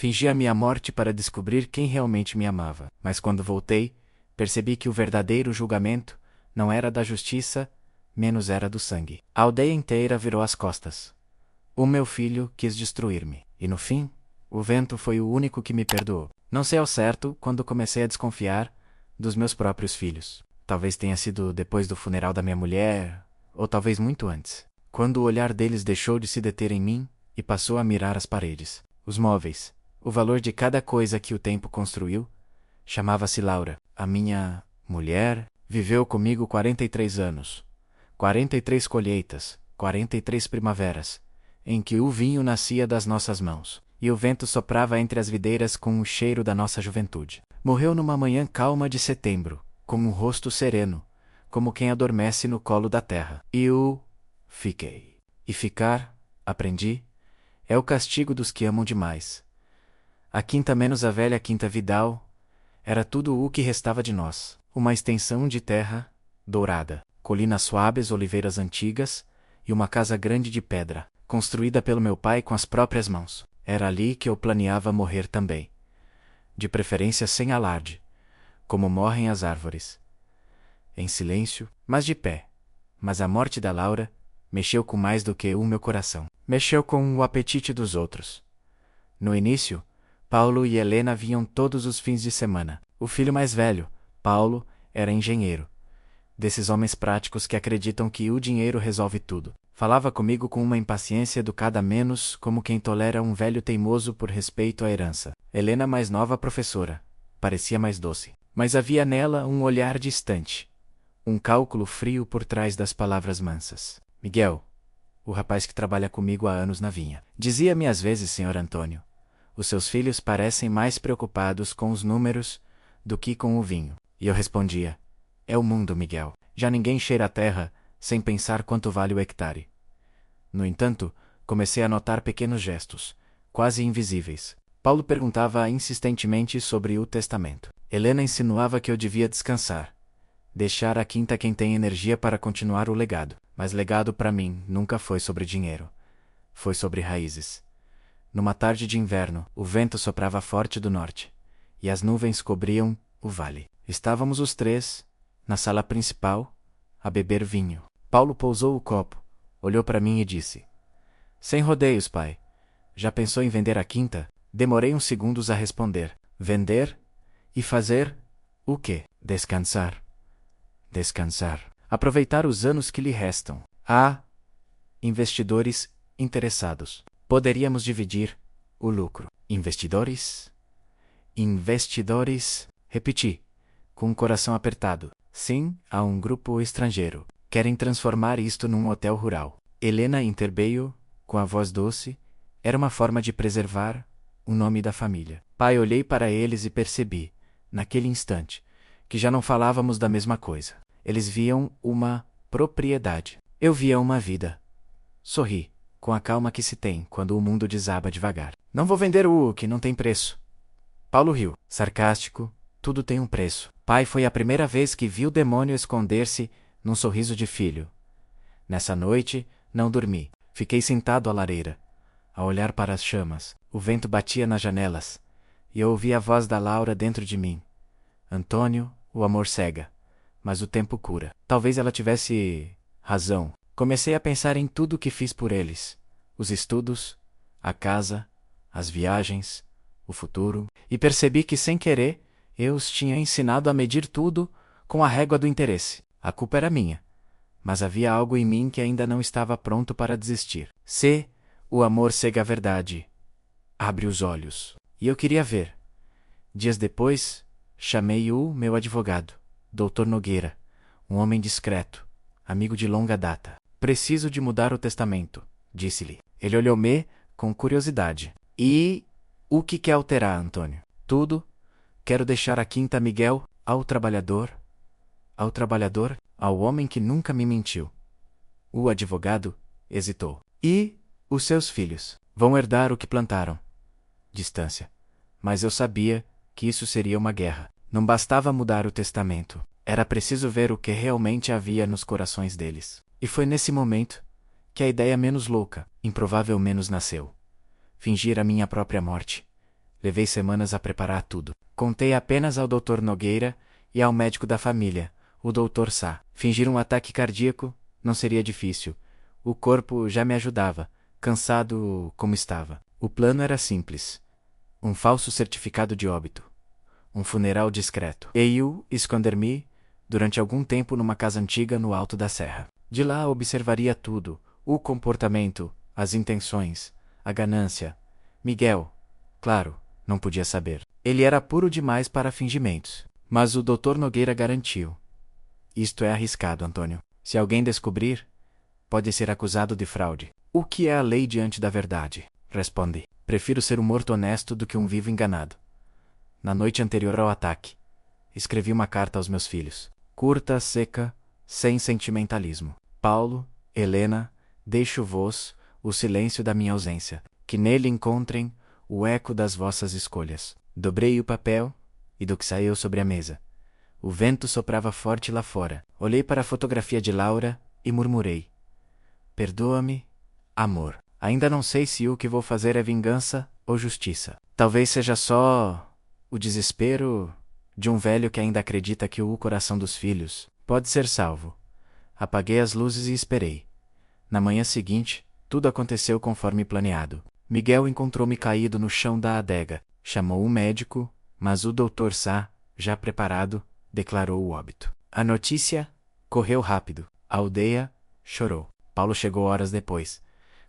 Fingi a minha morte para descobrir quem realmente me amava. Mas quando voltei, percebi que o verdadeiro julgamento não era da justiça, menos era do sangue. A aldeia inteira virou as costas. O meu filho quis destruir-me. E no fim, o vento foi o único que me perdoou. Não sei ao certo quando comecei a desconfiar dos meus próprios filhos. Talvez tenha sido depois do funeral da minha mulher, ou talvez muito antes. Quando o olhar deles deixou de se deter em mim e passou a mirar as paredes, os móveis, o valor de cada coisa que o tempo construiu. Chamava-se Laura. A minha mulher viveu comigo 43 anos. 43 colheitas, 43 primaveras, em que o vinho nascia das nossas mãos, e o vento soprava entre as videiras com o cheiro da nossa juventude. Morreu numa manhã calma de setembro, com um rosto sereno, como quem adormece no colo da terra. E eu fiquei. E ficar, aprendi, é o castigo dos que amam demais. A quinta menos a velha quinta Vidal era tudo o que restava de nós. Uma extensão de terra, dourada, colinas suaves, oliveiras antigas e uma casa grande de pedra, construída pelo meu pai com as próprias mãos. Era ali que eu planeava morrer também. De preferência sem alarde, como morrem as árvores. Em silêncio, mas de pé. Mas a morte da Laura mexeu com mais do que o meu coração. Mexeu com o apetite dos outros. No início, Paulo e Helena vinham todos os fins de semana. O filho mais velho, Paulo, era engenheiro. Desses homens práticos que acreditam que o dinheiro resolve tudo. Falava comigo com uma impaciência educada menos, como quem tolera um velho teimoso por respeito à herança. Helena, mais nova professora, parecia mais doce. Mas havia nela um olhar distante. Um cálculo frio por trás das palavras mansas. Miguel, o rapaz que trabalha comigo há anos na vinha, dizia-me às vezes, Sr. Antônio, os seus filhos parecem mais preocupados com os números do que com o vinho. E eu respondia, é o mundo, Miguel. Já ninguém cheira a terra sem pensar quanto vale o hectare. No entanto, comecei a notar pequenos gestos, quase invisíveis. Paulo perguntava insistentemente sobre o testamento. Helena insinuava que eu devia descansar. Deixar a quinta quem tem energia para continuar o legado. Mas legado para mim nunca foi sobre dinheiro. Foi sobre raízes. Numa tarde de inverno, o vento soprava forte do norte, e as nuvens cobriam o vale. Estávamos os três, na sala principal, a beber vinho. Paulo pousou o copo, olhou para mim e disse, sem rodeios, pai. Já pensou em vender a quinta? Demorei uns segundos a responder. Vender? E fazer? O quê? Descansar. Descansar. Aproveitar os anos que lhe restam. Há investidores interessados. Poderíamos dividir o lucro. Investidores? Investidores? Repeti, com o coração apertado. Sim, há um grupo estrangeiro. Querem transformar isto num hotel rural. Helena interveio, com a voz doce. Era uma forma de preservar o nome da família. Pai, olhei para eles e percebi, naquele instante, que já não falávamos da mesma coisa. Eles viam uma propriedade. Eu via uma vida. Sorri, com a calma que se tem quando o mundo desaba devagar. Não vou vender o que não tem preço. Paulo riu, sarcástico. Tudo tem um preço. Pai, foi a primeira vez que vi o demônio esconder-se num sorriso de filho. Nessa noite, não dormi. Fiquei sentado à lareira, a olhar para as chamas. O vento batia nas janelas, e eu ouvi a voz da Laura dentro de mim. Antônio, o amor cega, mas o tempo cura. Talvez ela tivesse razão. Comecei a pensar em tudo o que fiz por eles. Os estudos, a casa, as viagens, o futuro. E percebi que, sem querer, eu os tinha ensinado a medir tudo com a régua do interesse. A culpa era minha. Mas havia algo em mim que ainda não estava pronto para desistir. Se o amor cega a verdade, abre os olhos. E eu queria ver. Dias depois, chamei o meu advogado, Dr. Nogueira, um homem discreto, amigo de longa data. Preciso de mudar o testamento, disse-lhe. Ele olhou-me com curiosidade. E o que quer alterar, Antônio? Tudo. Quero deixar a quinta a Miguel, ao trabalhador, ao homem que nunca me mentiu. O advogado hesitou. E os seus filhos vão herdar o que plantaram. Distância. Mas eu sabia que isso seria uma guerra. Não bastava mudar o testamento. Era preciso ver o que realmente havia nos corações deles. E foi nesse momento que a ideia menos louca, improvável menos nasceu. Fingir a minha própria morte. Levei semanas a preparar tudo. Contei apenas ao Dr. Nogueira e ao médico da família, o Dr. Sá. Fingir um ataque cardíaco não seria difícil. O corpo já me ajudava, cansado como estava. O plano era simples. Um falso certificado de óbito. Um funeral discreto. E eu esconder-me durante algum tempo numa casa antiga no alto da serra. De lá observaria tudo, o comportamento, as intenções, a ganância. Miguel, claro, não podia saber. Ele era puro demais para fingimentos. Mas o Dr. Nogueira garantiu. Isto é arriscado, Antônio. Se alguém descobrir, pode ser acusado de fraude. O que é a lei diante da verdade? Respondi. Prefiro ser um morto honesto do que um vivo enganado. Na noite anterior ao ataque, escrevi uma carta aos meus filhos. Curta, seca, sem sentimentalismo. Paulo, Helena, deixo-vos o silêncio da minha ausência, que nele encontrem o eco das vossas escolhas. Dobrei o papel e do que saiu sobre a mesa. O vento soprava forte lá fora. Olhei para a fotografia de Laura e murmurei. Perdoa-me, amor. Ainda não sei se o que vou fazer é vingança ou justiça. Talvez seja só o desespero de um velho que ainda acredita que o coração dos filhos pode ser salvo. Apaguei as luzes e esperei. Na manhã seguinte, tudo aconteceu conforme planeado. Miguel encontrou-me caído no chão da adega. Chamou o médico, mas o Dr. Sá, já preparado, declarou o óbito. A notícia correu rápido. A aldeia chorou. Paulo chegou horas depois,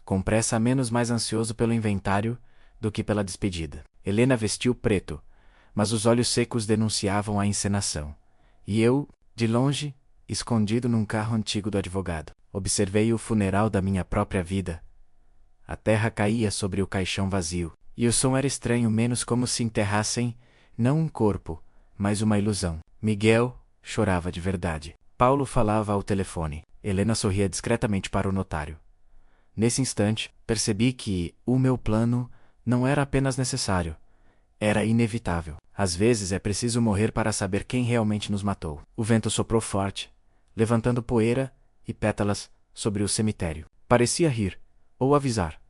com pressa, menos mais ansioso pelo inventário do que pela despedida. Helena vestiu preto, mas os olhos secos denunciavam a encenação. E eu, de longe, escondido num carro antigo do advogado, observei o funeral da minha própria vida. A terra caía sobre o caixão vazio, e o som era estranho, menos como se enterrassem, não um corpo, mas uma ilusão. Miguel chorava de verdade. Paulo falava ao telefone. Helena sorria discretamente para o notário. Nesse instante, percebi que o meu plano não era apenas necessário, era inevitável. Às vezes é preciso morrer para saber quem realmente nos matou. O vento soprou forte, levantando poeira e pétalas sobre o cemitério. Parecia rir, ou avisar.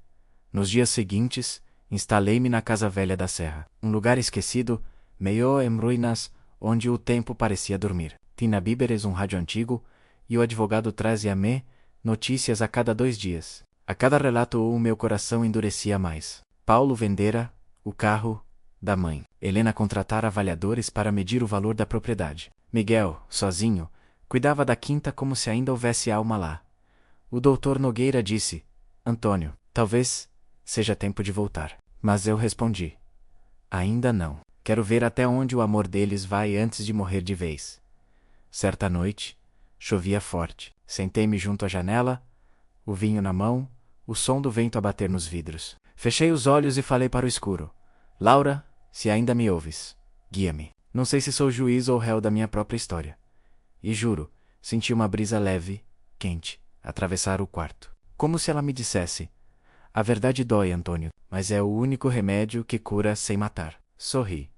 Nos dias seguintes, instalei-me na casa velha da serra, um lugar esquecido, meio em ruínas, onde o tempo parecia dormir. Tinha víveres, um rádio antigo, e o advogado trazia-me notícias a cada 2 dias. A cada relato o meu coração endurecia mais. Paulo vendera o carro da mãe. Helena contratara avaliadores para medir o valor da propriedade. Miguel, sozinho, cuidava da quinta como se ainda houvesse alma lá. O Dr. Nogueira disse, Antônio, talvez seja tempo de voltar. Mas eu respondi, ainda não. Quero ver até onde o amor deles vai antes de morrer de vez. Certa noite, chovia forte. Sentei-me junto à janela, o vinho na mão, o som do vento a bater nos vidros. Fechei os olhos e falei para o escuro. Laura, se ainda me ouves, guia-me. Não sei se sou juiz ou réu da minha própria história. E juro, senti uma brisa leve, quente, atravessar o quarto. Como se ela me dissesse, a verdade dói, Antônio, mas é o único remédio que cura sem matar. Sorri.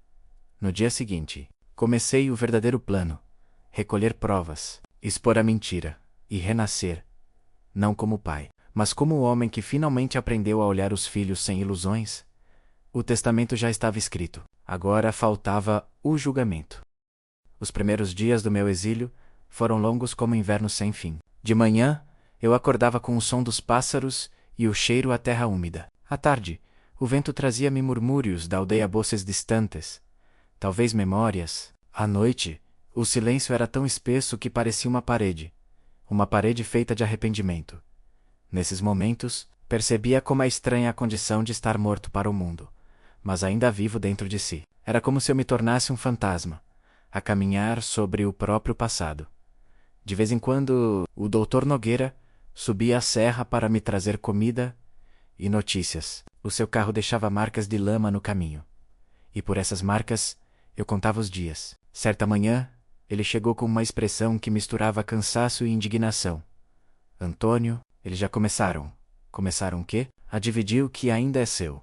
No dia seguinte, comecei o verdadeiro plano. Recolher provas, expor a mentira e renascer, não como pai, mas como o homem que finalmente aprendeu a olhar os filhos sem ilusões. O testamento já estava escrito, agora faltava o julgamento. Os primeiros dias do meu exílio foram longos como inverno sem fim. De manhã, eu acordava com o som dos pássaros e o cheiro à terra úmida. À tarde, o vento trazia-me murmúrios da aldeia, voces distantes, talvez memórias. À noite, o silêncio era tão espesso que parecia uma parede feita de arrependimento. Nesses momentos, percebia como é estranha a condição de estar morto para o mundo, mas ainda vivo dentro de si. Era como se eu me tornasse um fantasma, a caminhar sobre o próprio passado. De vez em quando, o Dr. Nogueira subia a serra para me trazer comida e notícias. O seu carro deixava marcas de lama no caminho, e por essas marcas eu contava os dias. Certa manhã, ele chegou com uma expressão que misturava cansaço e indignação. Antônio, eles já começaram. Começaram o quê? A dividir o que ainda é seu.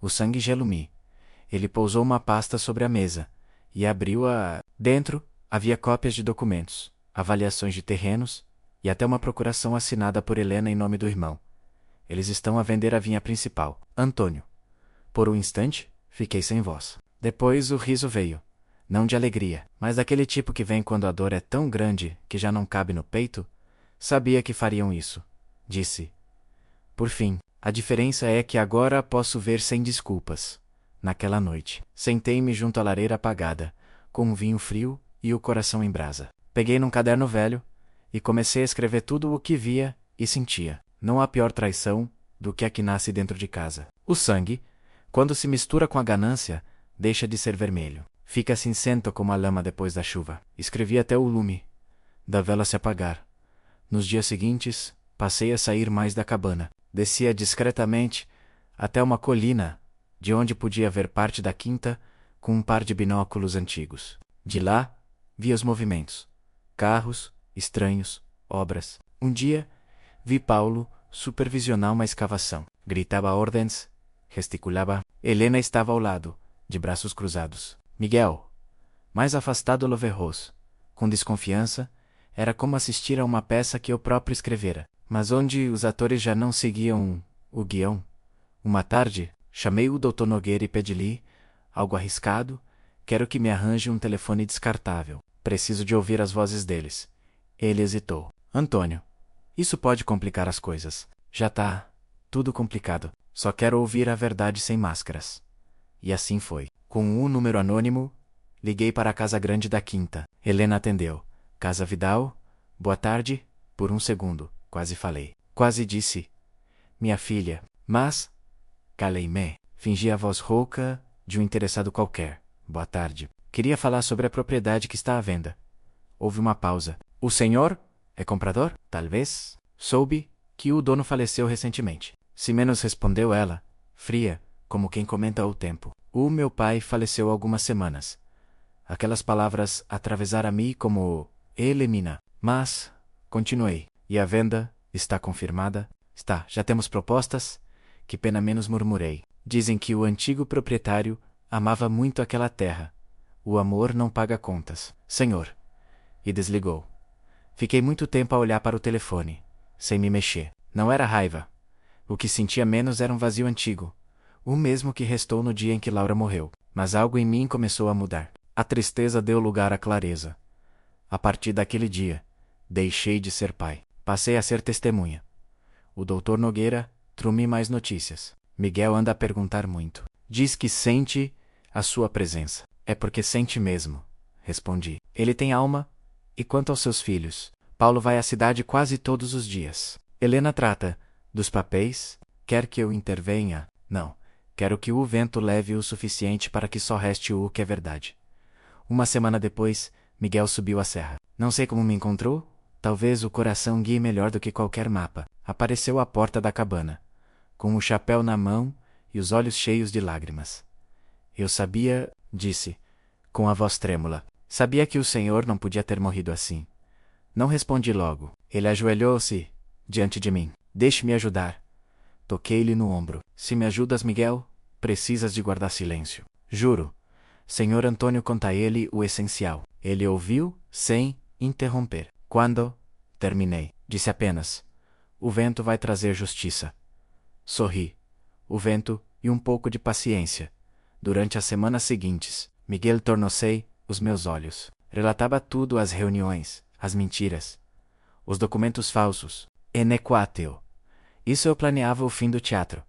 O sangue gelou-me. Ele pousou uma pasta sobre a mesa e abriu-a. Dentro havia cópias de documentos, avaliações de terrenos e até uma procuração assinada por Helena em nome do irmão. Eles estão a vender a vinha principal. Antônio. Por um instante, Fiquei sem voz. Depois o riso veio. Não de alegria, mas daquele tipo que vem quando a dor é tão grande que já não cabe no peito. Sabia que fariam isso. Disse. Por fim, a diferença é que agora posso ver sem desculpas. Naquela noite, sentei-me junto à lareira apagada, com um vinho frio e o coração em brasa. Peguei num caderno velho e comecei a escrever tudo o que via e sentia. Não há pior traição do que a que nasce dentro de casa. O sangue, quando se mistura com a ganância, deixa de ser vermelho. Fica cinzento como a lama depois da chuva. Escrevi até o lume da vela se apagar. Nos dias seguintes, passei a sair mais da cabana. Descia discretamente até uma colina, de onde podia ver parte da quinta com um par de binóculos antigos. De lá, via os movimentos. Carros, estranhos, obras. Um dia, vi Paulo supervisionar uma escavação. Gritava ordens, gesticulava. Helena estava ao lado, de braços cruzados. Miguel, mais afastado lo verros. Com desconfiança, era como assistir a uma peça que eu próprio escrevera, mas onde os atores já não seguiam o guião. Uma tarde, chamei o Dr. Nogueira e pedi-lhe, algo arriscado, quero que me arranje um telefone descartável. Preciso de ouvir as vozes deles. Ele hesitou. Antônio, isso pode complicar as coisas. Já tá tudo complicado. Só quero ouvir a verdade sem máscaras. E assim foi. Com um número anônimo, liguei para a casa grande da quinta. Helena atendeu. Casa Vidal? Boa tarde. Por um segundo, quase falei. Quase disse. Minha filha. Mas calei-me. Fingi a voz rouca de um interessado qualquer. Boa tarde. Queria falar sobre a propriedade que está à venda. Houve uma pausa. O senhor é comprador? Talvez. Soube que o dono faleceu recentemente. Se menos respondeu ela, fria, como quem comenta o tempo. O meu pai faleceu há algumas semanas. Aquelas palavras atravessaram-me como elimina. Mas, continuei. E a venda está confirmada? Está. Já temos propostas? Que pena menos murmurei. Dizem que o antigo proprietário amava muito aquela terra. O amor não paga contas. Senhor. E desligou. Fiquei muito tempo a olhar para o telefone, sem me mexer. Não era raiva. O que sentia menos era um vazio antigo. O mesmo que restou no dia em que Laura morreu. Mas algo em mim começou a mudar. A tristeza deu lugar à clareza. A partir daquele dia, deixei de ser pai. Passei a ser testemunha. O Dr. Nogueira trouxe mais notícias. Miguel anda a perguntar muito. Diz que sente a sua presença. É porque sente mesmo, respondi. Ele tem alma. E quanto aos seus filhos? Paulo vai à cidade quase todos os dias. Helena trata dos papéis. Quer que eu intervenha? Não. Quero que o vento leve o suficiente para que só reste o que é verdade. Uma semana depois, Miguel subiu a serra. Não sei como me encontrou. Talvez o coração guie melhor do que qualquer mapa. Apareceu à porta da cabana, com o chapéu na mão e os olhos cheios de lágrimas. Eu sabia, disse, com a voz trêmula. Sabia que o senhor não podia ter morrido assim. Não respondi logo. Ele ajoelhou-se diante de mim. Deixe-me ajudar. Toquei-lhe no ombro. Se me ajudas, Miguel, precisas de guardar silêncio. Juro. Senhor Antônio, conta a ele o essencial. Ele ouviu, sem interromper. Quando terminei, disse apenas: o vento vai trazer justiça. Sorri. O vento e um pouco de paciência. Durante as semanas seguintes, Miguel tornou-se os meus olhos. Relatava tudo: as reuniões, as mentiras, os documentos falsos. Enequateu. Isso eu planeava o fim do teatro.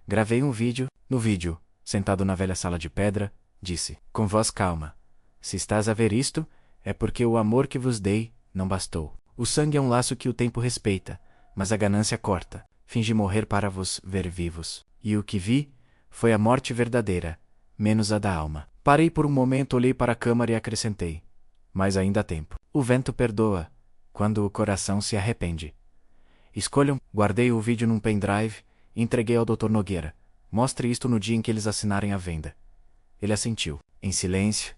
Gravei um vídeo. No vídeo, sentado na velha sala de pedra, disse, com voz calma: se estás a ver isto, é porque o amor que vos dei não bastou. O sangue é um laço que o tempo respeita, mas a ganância corta. Fingi morrer para vos ver vivos. E o que vi foi a morte verdadeira, menos a da alma. Parei por um momento, olhei para a câmara e acrescentei: mas ainda há tempo. O vento perdoa, quando o coração se arrepende. Escolham. Guardei o vídeo num pendrive e entreguei ao Dr. Nogueira. Mostre isto no dia em que eles assinarem a venda. Ele assentiu, em silêncio.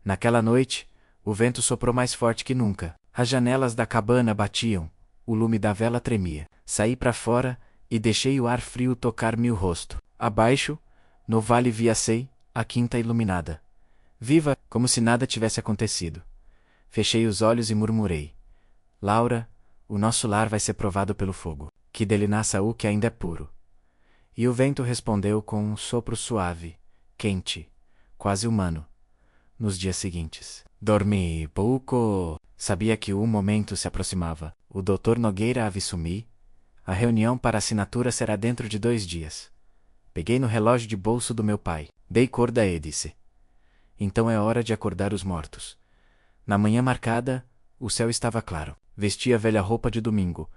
Naquela noite, o vento soprou mais forte que nunca. As janelas da cabana batiam, o lume da vela tremia. Saí para fora e deixei o ar frio tocar-me o rosto. Abaixo, no vale via-se a quinta iluminada. Viva, como se nada tivesse acontecido. Fechei os olhos e murmurei: Laura, o nosso lar vai ser provado pelo fogo. Que dele nasça o que ainda é puro. E o vento respondeu com um sopro suave, quente, quase humano, nos dias seguintes. Dormi pouco. Sabia que o momento se aproximava. O Dr. Nogueira havia sumido. A reunião para assinatura será dentro de 2 dias. Peguei no relógio de bolso do meu pai. Dei corda e disse: então é hora de acordar os mortos. Na manhã marcada, o céu estava claro. Vesti a velha roupa de domingo.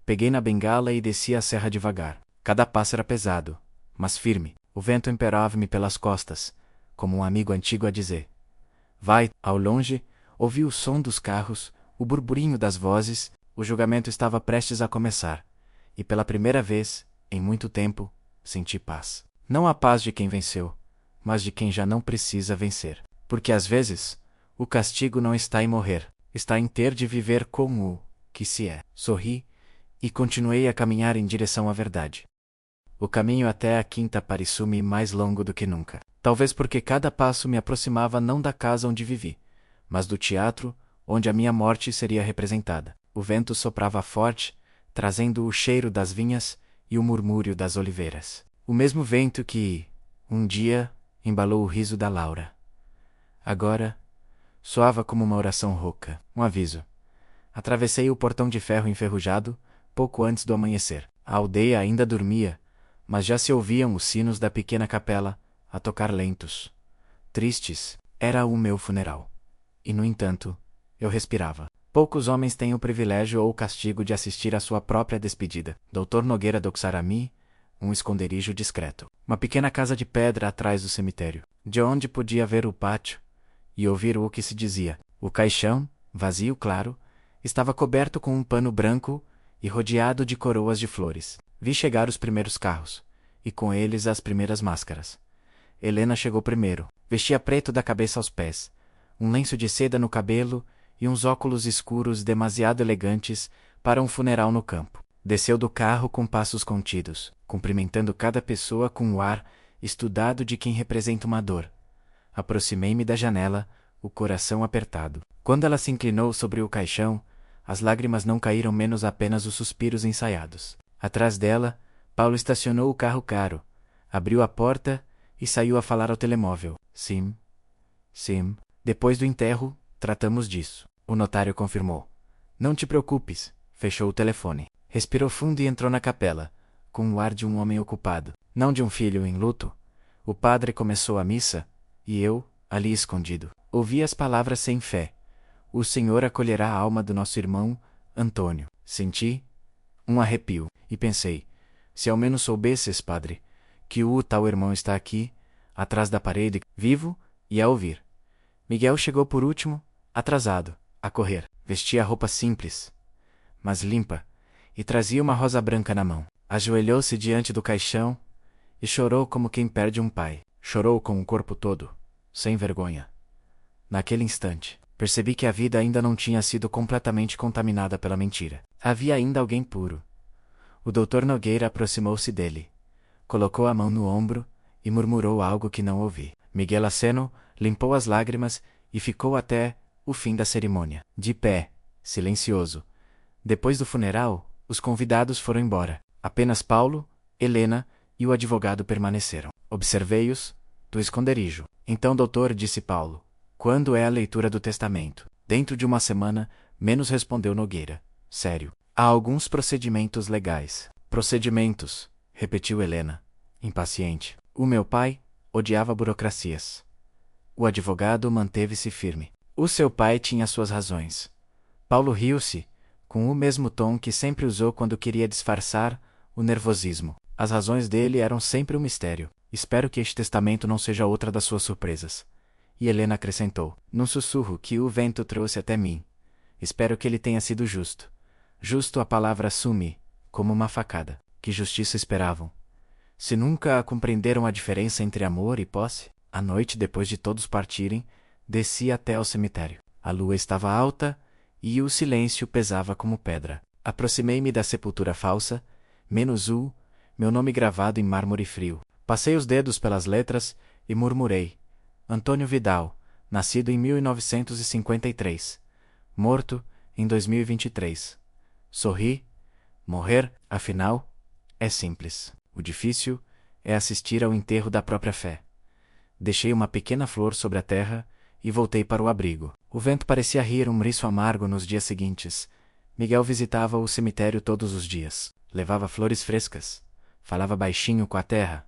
Peguei na bengala e desci a serra devagar. Cada passo era pesado, mas firme. O vento imperava-me pelas costas, como um amigo antigo a dizer: vai. Ao longe, ouvi o som dos carros, o burburinho das vozes. O julgamento estava prestes a começar, e pela primeira vez, em muito tempo, senti paz. Não a paz de quem venceu, mas de quem já não precisa vencer. Porque às vezes, o castigo não está em morrer, está em ter de viver como o que se é. Sorri, e continuei a caminhar em direção à verdade. O caminho até a quinta pareceu-me mais longo do que nunca. Talvez porque cada passo me aproximava não da casa onde vivi, mas do teatro onde a minha morte seria representada. O vento soprava forte, trazendo o cheiro das vinhas e o murmúrio das oliveiras. O mesmo vento que, um dia, embalou o riso da Laura. Agora, soava como uma oração rouca, um aviso. Atravessei o portão de ferro enferrujado, pouco antes do amanhecer. A aldeia ainda dormia, mas já se ouviam os sinos da pequena capela a tocar lentos, tristes. Era o meu funeral. E, no entanto, eu respirava. Poucos homens têm o privilégio ou o castigo de assistir à sua própria despedida. Dr. Nogueira do Xarami, um esconderijo discreto. Uma pequena casa de pedra atrás do cemitério, de onde podia ver o pátio e ouvir o que se dizia. O caixão, vazio claro, estava coberto com um pano branco e rodeado de coroas de flores. Vi chegar os primeiros carros, e com eles as primeiras máscaras. Helena chegou primeiro. Vestia preto da cabeça aos pés, um lenço de seda no cabelo e uns óculos escuros demasiado elegantes para um funeral no campo. Desceu do carro com passos contidos, cumprimentando cada pessoa com o ar estudado de quem representa uma dor. Aproximei-me da janela, o coração apertado. Quando ela se inclinou sobre o caixão, as lágrimas não caíram, menos apenas os suspiros ensaiados. Atrás dela, Paulo estacionou o carro caro, abriu a porta e saiu a falar ao telemóvel. Sim. Depois do enterro, tratamos disso. O notário confirmou. Não te preocupes. Fechou o telefone. Respirou fundo e entrou na capela, com o ar de um homem ocupado, não de um filho em luto. O padre começou a missa, e eu, ali escondido, ouvi as palavras sem fé. O Senhor acolherá a alma do nosso irmão, Antônio. Senti um arrepio, e pensei, se ao menos soubesses, padre, que o tal irmão está aqui, atrás da parede, vivo e a ouvir. Miguel chegou por último, atrasado, a correr. Vestia roupa simples, mas limpa, e trazia uma rosa branca na mão. Ajoelhou-se diante do caixão e chorou como quem perde um pai. Chorou com o corpo todo, sem vergonha. Naquele instante, percebi que a vida ainda não tinha sido completamente contaminada pela mentira. Havia ainda alguém puro. O Dr. Nogueira aproximou-se dele, colocou a mão no ombro e murmurou algo que não ouvi. Miguel Aceno limpou as lágrimas e ficou até o fim da cerimônia, de pé, silencioso. Depois do funeral, os convidados foram embora. Apenas Paulo, Helena e o advogado permaneceram. Observei-os, do esconderijo. Então, doutor, disse Paulo, quando é a leitura do testamento? Dentro de uma semana, menos, respondeu Nogueira. Sério. Há alguns procedimentos legais. Procedimentos, repetiu Helena, impaciente. O meu pai odiava burocracias. O advogado manteve-se firme. O seu pai tinha suas razões. Paulo riu-se, com o mesmo tom que sempre usou quando queria disfarçar o nervosismo. As razões dele eram sempre um mistério. Espero que este testamento não seja outra das suas surpresas. E Helena acrescentou, num sussurro que o vento trouxe até mim. Espero que ele tenha sido justo. Justo, a palavra sume, como uma facada. Que justiça esperavam? Se nunca compreenderam a diferença entre amor e posse, à noite, depois de todos partirem, desci até ao cemitério. A lua estava alta e o silêncio pesava como pedra. Aproximei-me da sepultura falsa, menos meu nome gravado em mármore frio. Passei os dedos pelas letras e murmurei. Antônio Vidal, nascido em 1953. Morto em 2023. Sorri. Morrer, afinal, é simples. O difícil é assistir ao enterro da própria fé. Deixei uma pequena flor sobre a terra e voltei para o abrigo. O vento parecia rir um riso amargo nos dias seguintes. Miguel visitava o cemitério todos os dias. Levava flores frescas. Falava baixinho com a terra,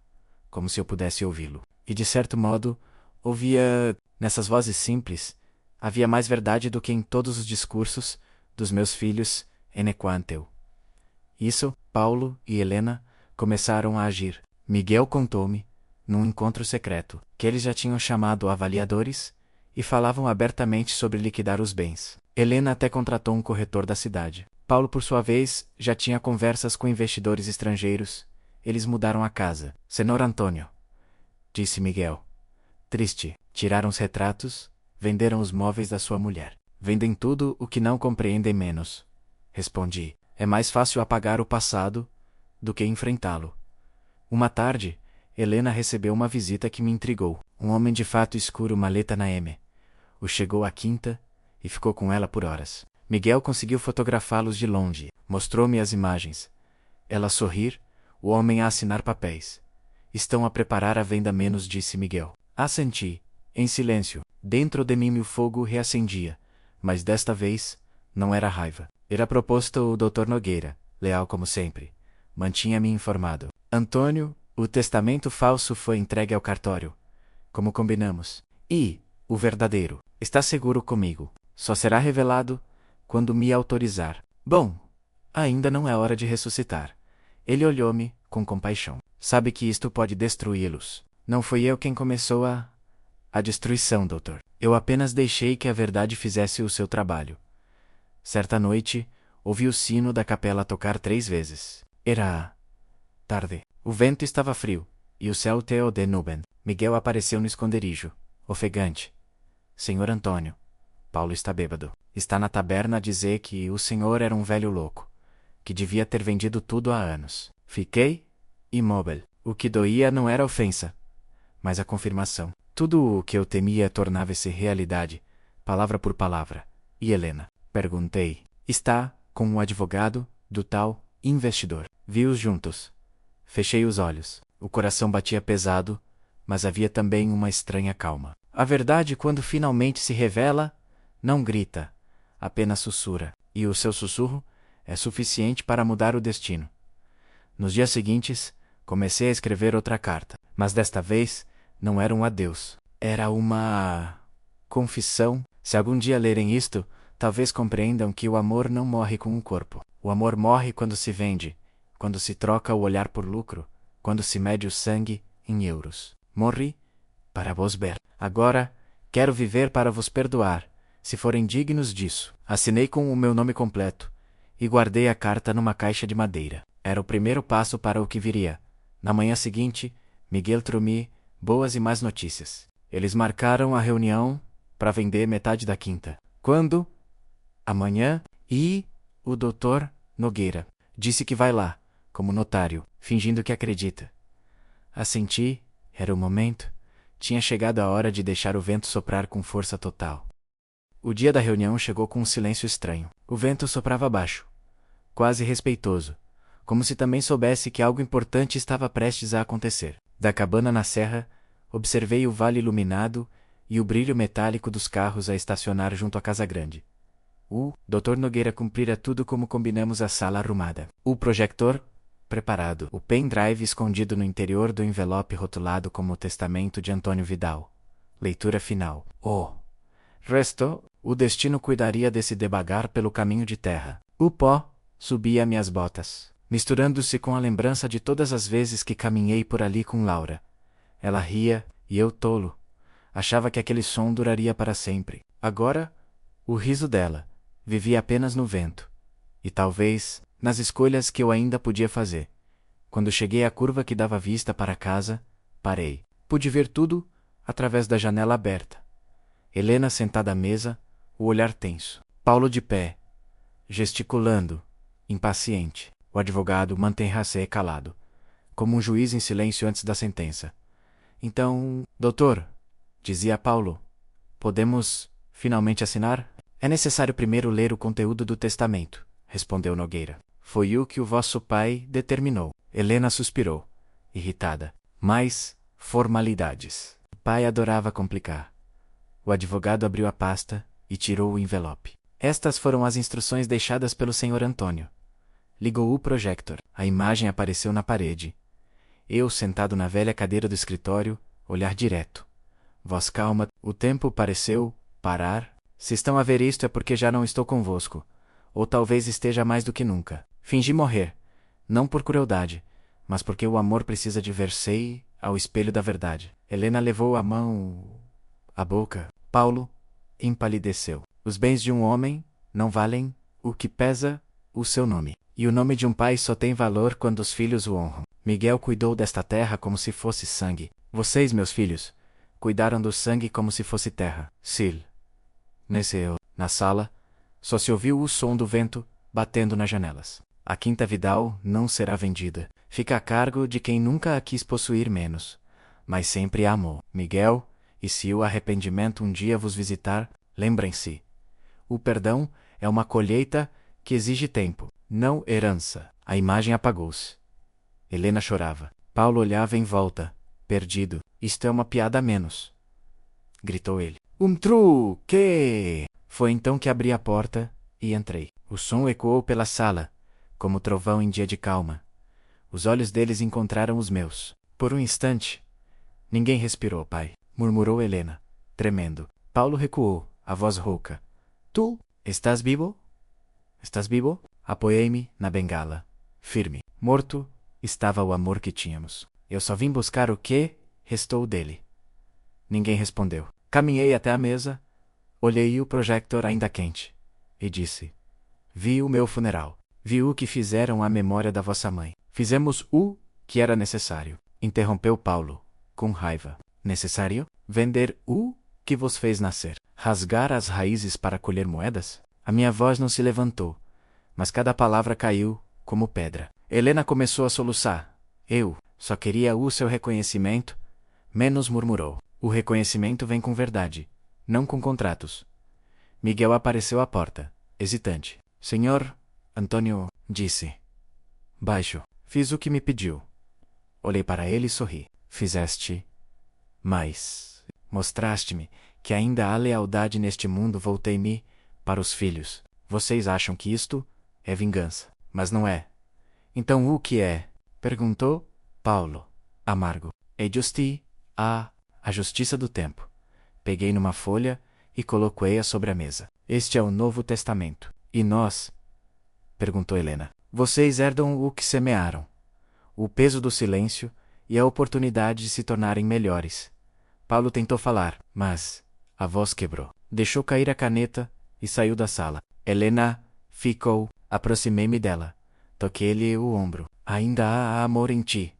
como se eu pudesse ouvi-lo. E de certo modo, ouvia, nessas vozes simples, havia mais verdade do que em todos os discursos dos meus filhos enequanteu. Isso, Paulo e Helena começaram a agir. Miguel contou-me, num encontro secreto, que eles já tinham chamado avaliadores e falavam abertamente sobre liquidar os bens. Helena até contratou um corretor da cidade. Paulo, por sua vez, já tinha conversas com investidores estrangeiros. Eles mudaram a casa. Senhor Antônio, disse Miguel. Triste. Tiraram os retratos, venderam os móveis da sua mulher. Vendem tudo o que não compreendem menos. Respondi. É mais fácil apagar o passado do que enfrentá-lo. Uma tarde, Helena recebeu uma visita que me intrigou. Um homem de fato escuro maleta na M. O chegou à quinta e ficou com ela por horas. Miguel conseguiu fotografá-los de longe. Mostrou-me as imagens. Ela a sorrir, o homem a assinar papéis. Estão a preparar a venda menos, disse Miguel. Assenti, em silêncio. Dentro de mim o fogo reacendia, mas desta vez não era raiva. Era proposto o Dr. Nogueira, leal como sempre. Mantinha-me informado. Antônio, o testamento falso foi entregue ao cartório, como combinamos. E o verdadeiro está seguro comigo. Só será revelado quando me autorizar. Bom, ainda não é hora de ressuscitar. Ele olhou-me com compaixão. Sabe que isto pode destruí-los. Não fui eu quem começou a destruição, doutor. Eu apenas deixei que a verdade fizesse o seu trabalho. Certa noite, ouvi o sino da capela tocar 3 vezes. Era tarde. O vento estava frio, e o céu teio de nuvem. Miguel apareceu no esconderijo, ofegante. Senhor Antônio, Paulo está bêbado. Está na taberna a dizer que o senhor era um velho louco, que devia ter vendido tudo há anos. Fiquei imóvel. O que doía não era a ofensa, mas a confirmação. Tudo o que eu temia tornava-se realidade, palavra por palavra. E Helena? Perguntei. Está com o advogado do tal investidor. Vi-os juntos. Fechei os olhos. O coração batia pesado, mas havia também uma estranha calma. A verdade, quando finalmente se revela, não grita, apenas sussurra. E o seu sussurro é suficiente para mudar o destino. Nos dias seguintes, comecei a escrever outra carta, mas desta vez não era um adeus. Era uma confissão. Se algum dia lerem isto, talvez compreendam que o amor não morre com um corpo. O amor morre quando se vende, quando se troca o olhar por lucro, quando se mede o sangue em euros. Morri para vos ver. Agora, quero viver para vos perdoar, se forem dignos disso. Assinei com o meu nome completo e guardei a carta numa caixa de madeira. Era o primeiro passo para o que viria. Na manhã seguinte, Miguel trouxe boas e más notícias. Eles marcaram a reunião para vender metade da quinta. Quando? Amanhã. E o Dr. Nogueira disse que vai lá, como notário, fingindo que acredita. Assenti, era o momento. Tinha chegado a hora de deixar o vento soprar com força total. O dia da reunião chegou com um silêncio estranho. O vento soprava baixo, quase respeitoso, como se também soubesse que algo importante estava prestes a acontecer. Da cabana na serra, observei o vale iluminado e o brilho metálico dos carros a estacionar junto à casa grande. O Dr. Nogueira cumprira tudo como combinamos, a sala arrumada. O projector preparado. O pendrive escondido no interior do envelope rotulado como o testamento de Antônio Vidal. Leitura final. O resto, o destino cuidaria desse devagar pelo caminho de terra. O pó subia minhas botas, misturando-se com a lembrança de todas as vezes que caminhei por ali com Laura. Ela ria, e eu, tolo, achava que aquele som duraria para sempre. Agora, o riso dela vivia apenas no vento, e talvez nas escolhas que eu ainda podia fazer. Quando cheguei à curva que dava vista para casa, parei. Pude ver tudo através da janela aberta. Helena sentada à mesa, o olhar tenso. Paulo de pé, gesticulando, impaciente. O advogado mantinha-se calado, como um juiz em silêncio antes da sentença. Então, doutor, dizia Paulo, podemos finalmente assinar? É necessário primeiro ler o conteúdo do testamento, respondeu Nogueira. Foi o que o vosso pai determinou. Helena suspirou, irritada. Mais formalidades. pai adorava complicar. O advogado abriu a pasta e tirou o envelope. Estas foram as instruções deixadas pelo Sr. Antônio. Ligou o projector. A imagem apareceu na parede. Eu, sentado na velha cadeira do escritório, olhar direto. Voz calma, o tempo pareceu parar. Se estão a ver isto é porque já não estou convosco. Ou talvez esteja mais do que nunca. Fingi morrer. Não por crueldade, mas porque o amor precisa de ver-se ao espelho da verdade. Helena levou a mão à boca. Paulo empalideceu. Os bens de um homem não valem o que pesa o seu nome. E o nome de um pai só tem valor quando os filhos o honram. Miguel cuidou desta terra como se fosse sangue. Vocês, meus filhos, cuidaram do sangue como se fosse terra. Sil. Nesceu. Na sala, só se ouviu o som do vento batendo nas janelas. A Quinta Vidal não será vendida. Fica a cargo de quem nunca a quis possuir menos, mas sempre a amou. Miguel, e se o arrependimento um dia vos visitar, lembrem-se. O perdão é uma colheita que exige tempo, não herança. A imagem apagou-se. Helena chorava. Paulo olhava em volta, perdido. Isto é uma piada a menos, gritou ele. Truque! Foi então que abri a porta e entrei. O som ecoou pela sala, como trovão em dia de calma. Os olhos deles encontraram os meus. Por um instante, ninguém respirou, pai, murmurou Helena, tremendo. Paulo recuou, a voz rouca. Tu, estás vivo? Estás vivo? Apoiei-me na bengala. Firme. Morto estava o amor que tínhamos. Eu só vim buscar o que restou dele. Ninguém respondeu. Caminhei até a mesa, olhei o projector ainda quente, e disse: vi o meu funeral. Vi o que fizeram à memória da vossa mãe. Fizemos o que era necessário. Interrompeu Paulo, com raiva. Necessário? Vender o que vos fez nascer. Rasgar as raízes para colher moedas? A minha voz não se levantou, mas cada palavra caiu como pedra. Helena começou a soluçar. Eu só queria o seu reconhecimento, menos murmurou. O reconhecimento vem com verdade, não com contratos. Miguel apareceu à porta, hesitante. Senhor Antônio, disse. Baixo. Fiz o que me pediu. Olhei para ele e sorri. Fizeste. Mas mostraste-me que ainda há lealdade neste mundo. Voltei-me para os filhos. Vocês acham que isto é vingança, mas não é. Então o que é? Perguntou Paulo, amargo. É a justiça do tempo. Peguei numa folha e coloquei-a sobre a mesa. Este é o Novo Testamento. E nós? Perguntou Helena. Vocês herdam o que semearam. O peso do silêncio e a oportunidade de se tornarem melhores. Paulo tentou falar, mas a voz quebrou. Deixou cair a caneta e saiu da sala. Helena ficou. Aproximei-me dela. Toquei-lhe o ombro. Ainda há amor em ti,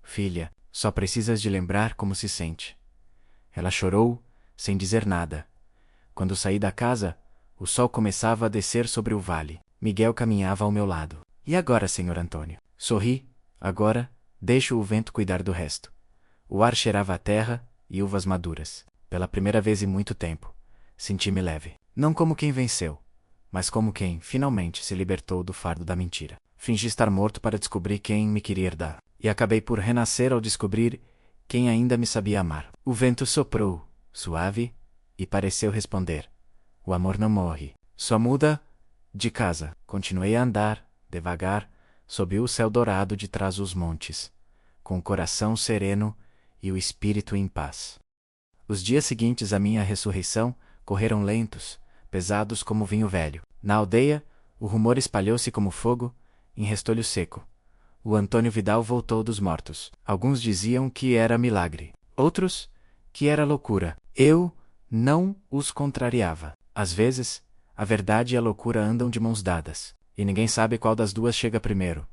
filha. Só precisas de lembrar como se sente. Ela chorou, sem dizer nada. Quando saí da casa, o sol começava a descer sobre o vale. Miguel caminhava ao meu lado. E agora, Sr. Antônio? Sorri. Agora, deixo o vento cuidar do resto. O ar cheirava a terra e uvas maduras. Pela primeira vez em muito tempo, senti-me leve. Não como quem venceu, mas como quem, finalmente, se libertou do fardo da mentira. Fingi estar morto para descobrir quem me queria herdar. E acabei por renascer ao descobrir quem ainda me sabia amar. O vento soprou, suave, e pareceu responder. O amor não morre, só muda de casa. Continuei a andar, devagar, sob o céu dourado de trás dos montes, com o coração sereno e o espírito em paz. Os dias seguintes à minha ressurreição correram lentos, pesados como vinho velho. Na aldeia, o rumor espalhou-se como fogo, em restolho seco. O Antônio Vidal voltou dos mortos. Alguns diziam que era milagre. Outros, que era loucura. Eu não os contrariava. Às vezes, a verdade e a loucura andam de mãos dadas, e ninguém sabe qual das duas chega primeiro.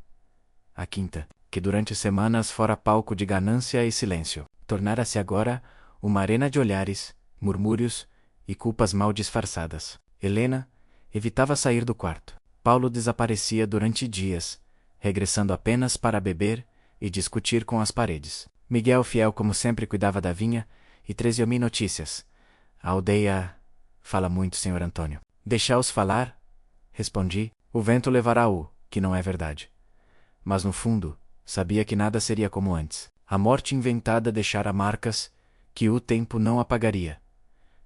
A quinta, que durante semanas fora palco de ganância e silêncio, tornara-se agora uma arena de olhares, murmúrios e culpas mal disfarçadas. Helena evitava sair do quarto. Paulo desaparecia durante dias, regressando apenas para beber e discutir com as paredes. Miguel, fiel como sempre, cuidava da vinha e trazia-me notícias. A aldeia fala muito, Sr. Antônio. Deixá-os falar? Respondi. O vento levará o que não é verdade. Mas no fundo, sabia que nada seria como antes. A morte inventada deixara marcas que o tempo não apagaria.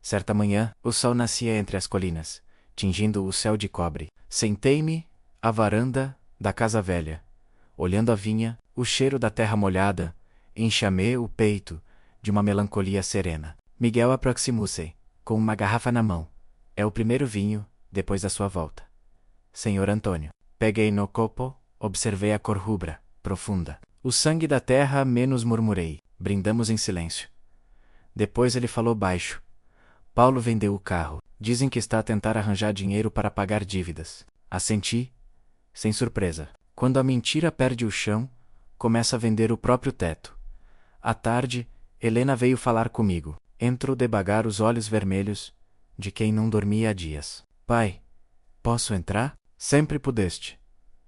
Certa manhã, o sol nascia entre as colinas, tingindo o céu de cobre. Sentei-me à varanda da casa velha, olhando a vinha, o cheiro da terra molhada, encheu-me o peito de uma melancolia serena. Miguel aproximou-se, com uma garrafa na mão. É o primeiro vinho, depois da sua volta. Senhor Antônio. Peguei no copo, observei a cor rubra, profunda. O sangue da terra, menos murmurei. Brindamos em silêncio. Depois ele falou baixo. Paulo vendeu o carro. Dizem que está a tentar arranjar dinheiro para pagar dívidas. Assenti, sem surpresa. Quando a mentira perde o chão, começa a vender o próprio teto. À tarde, Helena veio falar comigo. Entrou devagar, os olhos vermelhos, de quem não dormia há dias. Pai, posso entrar? Sempre pudeste.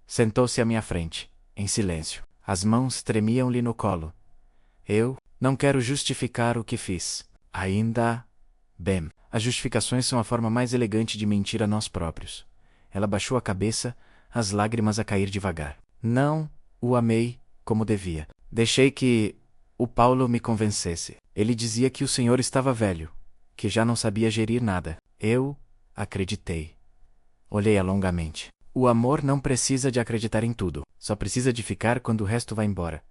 Sentou-se à minha frente, em silêncio. As mãos tremiam-lhe no colo. Eu não quero justificar o que fiz. Ainda bem. As justificações são a forma mais elegante de mentir a nós próprios. Ela baixou a cabeça, as lágrimas a cair devagar. Não o amei como devia. Deixei que o Paulo me convencesse. Ele dizia que o senhor estava velho, que já não sabia gerir nada. Eu acreditei. Olhei-a longamente. O amor não precisa de acreditar em tudo. Só precisa de ficar quando o resto vai embora.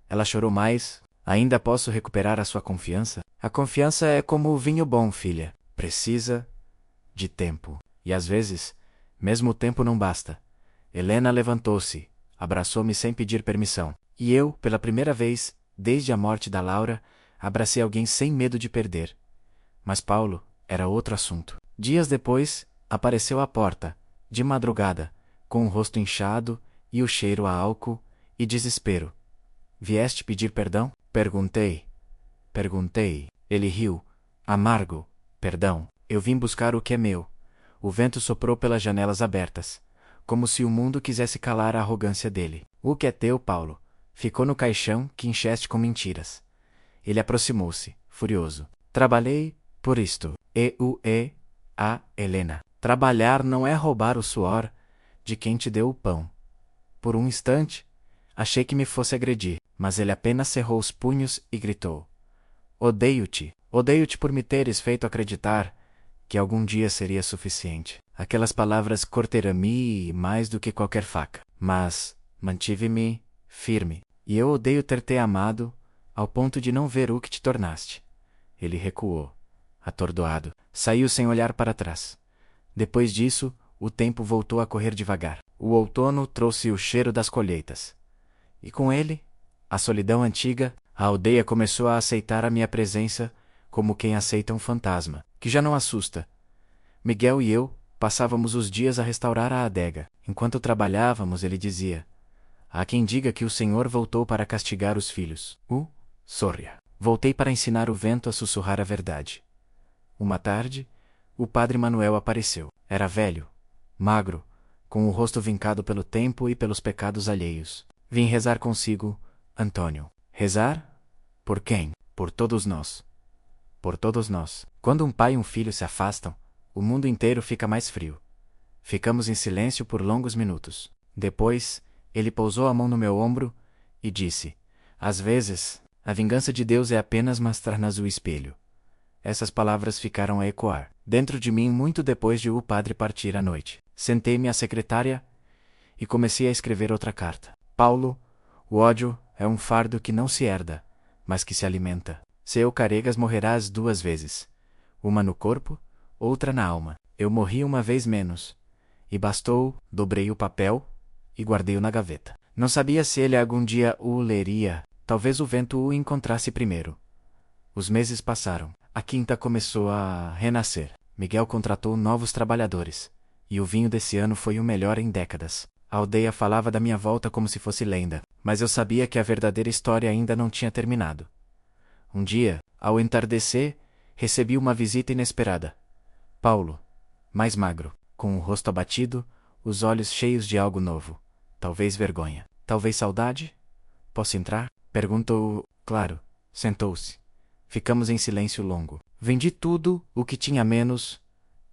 Ela chorou mais. Ainda posso recuperar a sua confiança? A confiança é como o vinho bom, filha. Precisa de tempo. E às vezes, mesmo o tempo não basta. Helena levantou-se, abraçou-me sem pedir permissão. E eu, pela primeira vez, desde a morte da Laura, abracei alguém sem medo de perder. Mas Paulo era outro assunto. Dias depois, apareceu à porta, de madrugada, com o rosto inchado e o cheiro a álcool e desespero. Vieste pedir perdão? Perguntei. Ele riu. Amargo. Perdão. Eu vim buscar o que é meu. O vento soprou pelas janelas abertas, como se o mundo quisesse calar a arrogância dele. O que é teu, Paulo? Ficou no caixão que encheste com mentiras. Ele aproximou-se, furioso. Trabalhei por isto. A Helena. Trabalhar não é roubar o suor de quem te deu o pão. Por um instante, achei que me fosse agredir, mas ele apenas cerrou os punhos e gritou. Odeio-te. Odeio-te por me teres feito acreditar que algum dia seria suficiente. Aquelas palavras cortaram-me mais do que qualquer faca. Mas mantive-me firme. E eu odeio ter te amado ao ponto de não ver o que te tornaste. Ele recuou, atordoado. Saiu sem olhar para trás. Depois disso, o tempo voltou a correr devagar. O outono trouxe o cheiro das colheitas. E com ele, a solidão antiga. A aldeia começou a aceitar a minha presença como quem aceita um fantasma, que já não assusta. Miguel e eu passávamos os dias a restaurar a adega. Enquanto trabalhávamos, ele dizia: há quem diga que o Senhor voltou para castigar os filhos. Sorria. Voltei para ensinar o vento a sussurrar a verdade. Uma tarde, o padre Manuel apareceu. Era velho, magro, com o rosto vincado pelo tempo e pelos pecados alheios. Vim rezar consigo, Antônio. Rezar? Por quem? Por todos nós. Por todos nós. Quando um pai e um filho se afastam, o mundo inteiro fica mais frio. Ficamos em silêncio por longos minutos. Depois, ele pousou a mão no meu ombro e disse: às vezes, a vingança de Deus é apenas mostrar-nos o espelho. Essas palavras ficaram a ecoar dentro de mim muito depois de o padre partir à noite. Sentei-me à secretária e comecei a escrever outra carta. Paulo, o ódio é um fardo que não se herda, mas que se alimenta. Se eu carregas, morrerás 2 vezes. Uma no corpo, outra na alma. Eu morri uma vez menos. E bastou, dobrei o papel e guardei-o na gaveta. Não sabia se ele algum dia o leria. Talvez o vento o encontrasse primeiro. Os meses passaram. A quinta começou a renascer. Miguel contratou novos trabalhadores. E o vinho desse ano foi o melhor em décadas. A aldeia falava da minha volta como se fosse lenda, mas eu sabia que a verdadeira história ainda não tinha terminado. Um dia, ao entardecer, recebi uma visita inesperada. Paulo, mais magro, com o rosto abatido, os olhos cheios de algo novo. Talvez vergonha. Talvez saudade? Posso entrar? Perguntou. Claro. Sentou-se. Ficamos em silêncio longo. Vendi tudo o que tinha menos,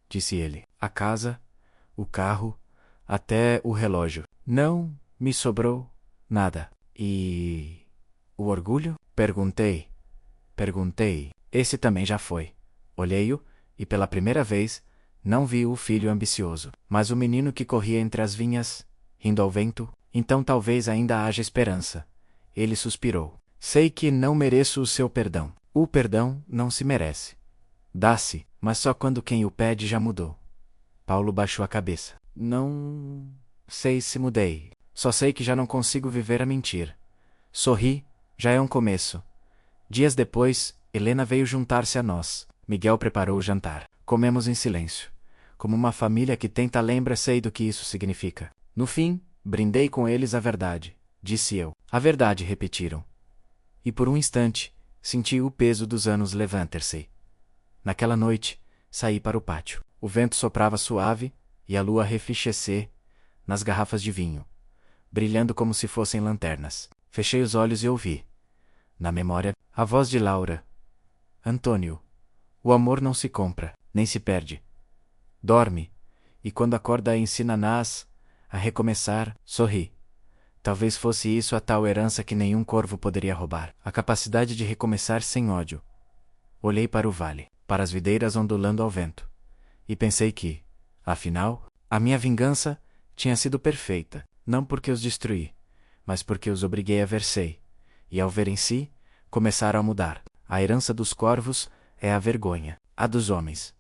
disse ele. A casa, o carro, até o relógio. Não me sobrou nada. E o orgulho? Perguntei. Perguntei. Esse também já foi. Olhei-o, e pela primeira vez, não vi o filho ambicioso, mas o menino que corria entre as vinhas, rindo ao vento. Então talvez ainda haja esperança. Ele suspirou. Sei que não mereço o seu perdão. O perdão não se merece. Dá-se, mas só quando quem o pede já mudou. Paulo baixou a cabeça. Não sei se mudei. Só sei que já não consigo viver a mentir. Sorri, já é um começo. Dias depois, Helena veio juntar-se a nós. Miguel preparou o jantar. Comemos em silêncio. Como uma família que tenta lembrar, sei do que isso significa. No fim, brindei com eles a verdade, disse eu. A verdade, repetiram. E por um instante, senti o peso dos anos levantar-se. Naquela noite, saí para o pátio. O vento soprava suave, e a lua refrescia nas garrafas de vinho, brilhando como se fossem lanternas. Fechei os olhos e ouvi, na memória, a voz de Laura. Antônio, o amor não se compra, nem se perde. Dorme, e quando acorda ensina-nas a recomeçar. Sorri. Talvez fosse isso a tal herança que nenhum corvo poderia roubar. A capacidade de recomeçar sem ódio. Olhei para o vale, para as videiras ondulando ao vento, e pensei que, afinal, a minha vingança tinha sido perfeita, não porque os destruí, mas porque os obriguei a ver-se, e ao verem-se, começaram a mudar. A herança dos corvos é a vergonha, a dos homens,